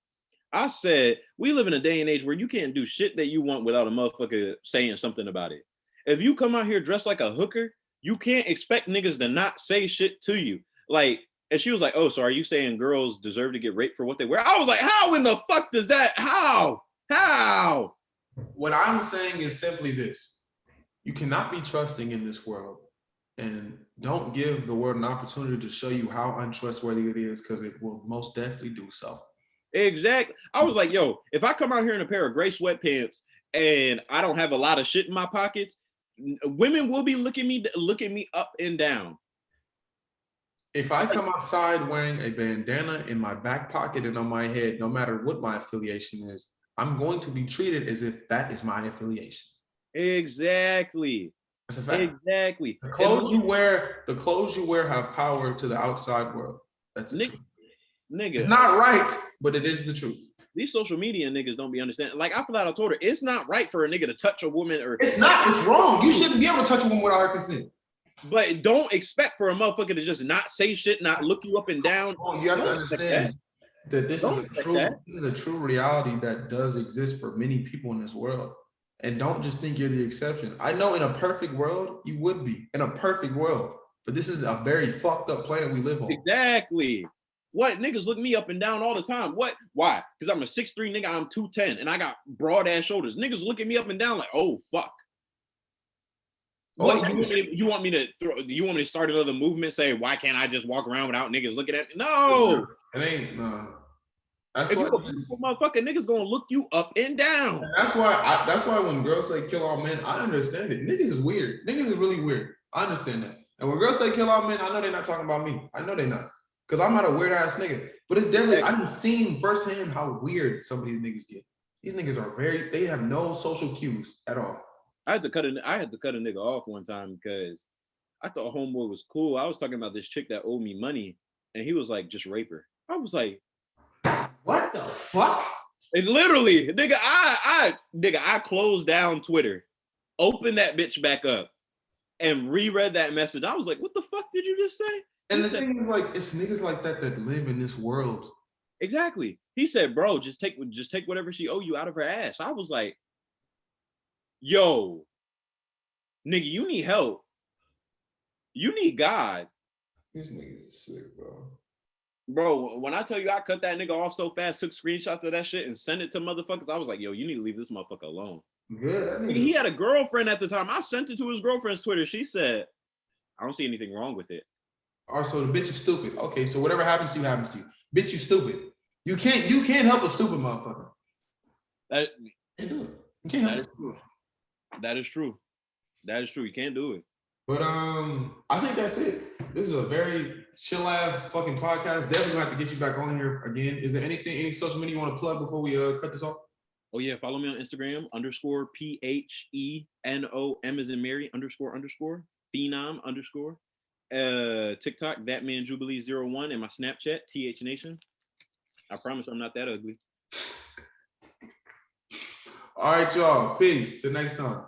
I said, we live in a day and age where you can't do shit that you want without a motherfucker saying something about it. If you come out here dressed like a hooker, you can't expect niggas to not say shit to you. Like, and she was like, oh, so are you saying girls deserve to get raped for what they wear? I was like, how in the fuck does that? How? What I'm saying is simply this. You cannot be trusting in this world, and don't give the world an opportunity to show you how untrustworthy it is, because it will most definitely do so. Exactly. I was like, yo, if I come out here in a pair of gray sweatpants and I don't have a lot of shit in my pockets, women will be looking me up and down. If I come outside wearing a bandana in my back pocket and on my head, no matter what my affiliation is, I'm going to be treated as if that is my affiliation. Exactly. That's a fact. Exactly. The clothes you wear have power to the outside world. That's the truth. Nigga. It's not right, but it is the truth. These social media niggas don't be understanding. Like I flat out told her, it's not right for a nigga to touch a woman or. It's not. It's wrong. You shouldn't be able to touch a woman without her consent. But don't expect for a motherfucker to just not say shit, not look you up and down. Oh, you have to understand that this is a true reality that does exist for many people in this world. And don't just think you're the exception. I know in a perfect world, you would be in a perfect world, but this is a very fucked up planet we live on. Exactly. What niggas look me up and down all the time? What? Why? Because I'm a 6'3" nigga, I'm 210, and I got broad ass shoulders. Niggas look at me up and down like, oh fuck. What you want me to start another movement? Say, why can't I just walk around without niggas looking at me? No, it ain't. That's if why you're a beautiful motherfucker, niggas gonna look you up and down. And that's why when girls say kill all men, I understand it. Niggas is weird. Niggas is really weird. I understand that. And when girls say kill all men, I know they're not talking about me. I know they're not. Because I'm not a weird ass nigga. But it's definitely, I've seen firsthand how weird some of these niggas get. These niggas are they have no social cues at all. I had to cut a nigga off one time because I thought homeboy was cool. I was talking about this chick that owed me money, and he was like, just rape her. I was like, what the fuck? And literally, nigga, I closed down Twitter, opened that bitch back up, and reread that message. I was like, what the fuck did you just say? And the thing is, like, it's niggas like that live in this world. Exactly. He said, bro, just take whatever she owe you out of her ass. I was like, yo, nigga, you need help. You need God. These niggas is sick, bro. Bro, when I tell you I cut that nigga off so fast, took screenshots of that shit and sent it to motherfuckers, I was like, yo, you need to leave this motherfucker alone. Good. He had a girlfriend at the time. I sent it to his girlfriend's Twitter. She said, I don't see anything wrong with it. Oh, so the bitch is stupid. Okay, so whatever happens to you happens to you. Bitch, you stupid. You can't help a stupid motherfucker. That you can't do it. You can't help it. That is true. That is true. You can't do it. But I think that's it. This is a very chill ass fucking podcast. Definitely gonna have to get you back on here again. Is there any social media you want to plug before we cut this off? Oh yeah, follow me on Instagram _PHENOM as in Mary __ Phenom _ TikTok that man Jubilee 01 and my Snapchat TH Nation. I promise I'm not that ugly. All right, y'all. Peace. Till next time.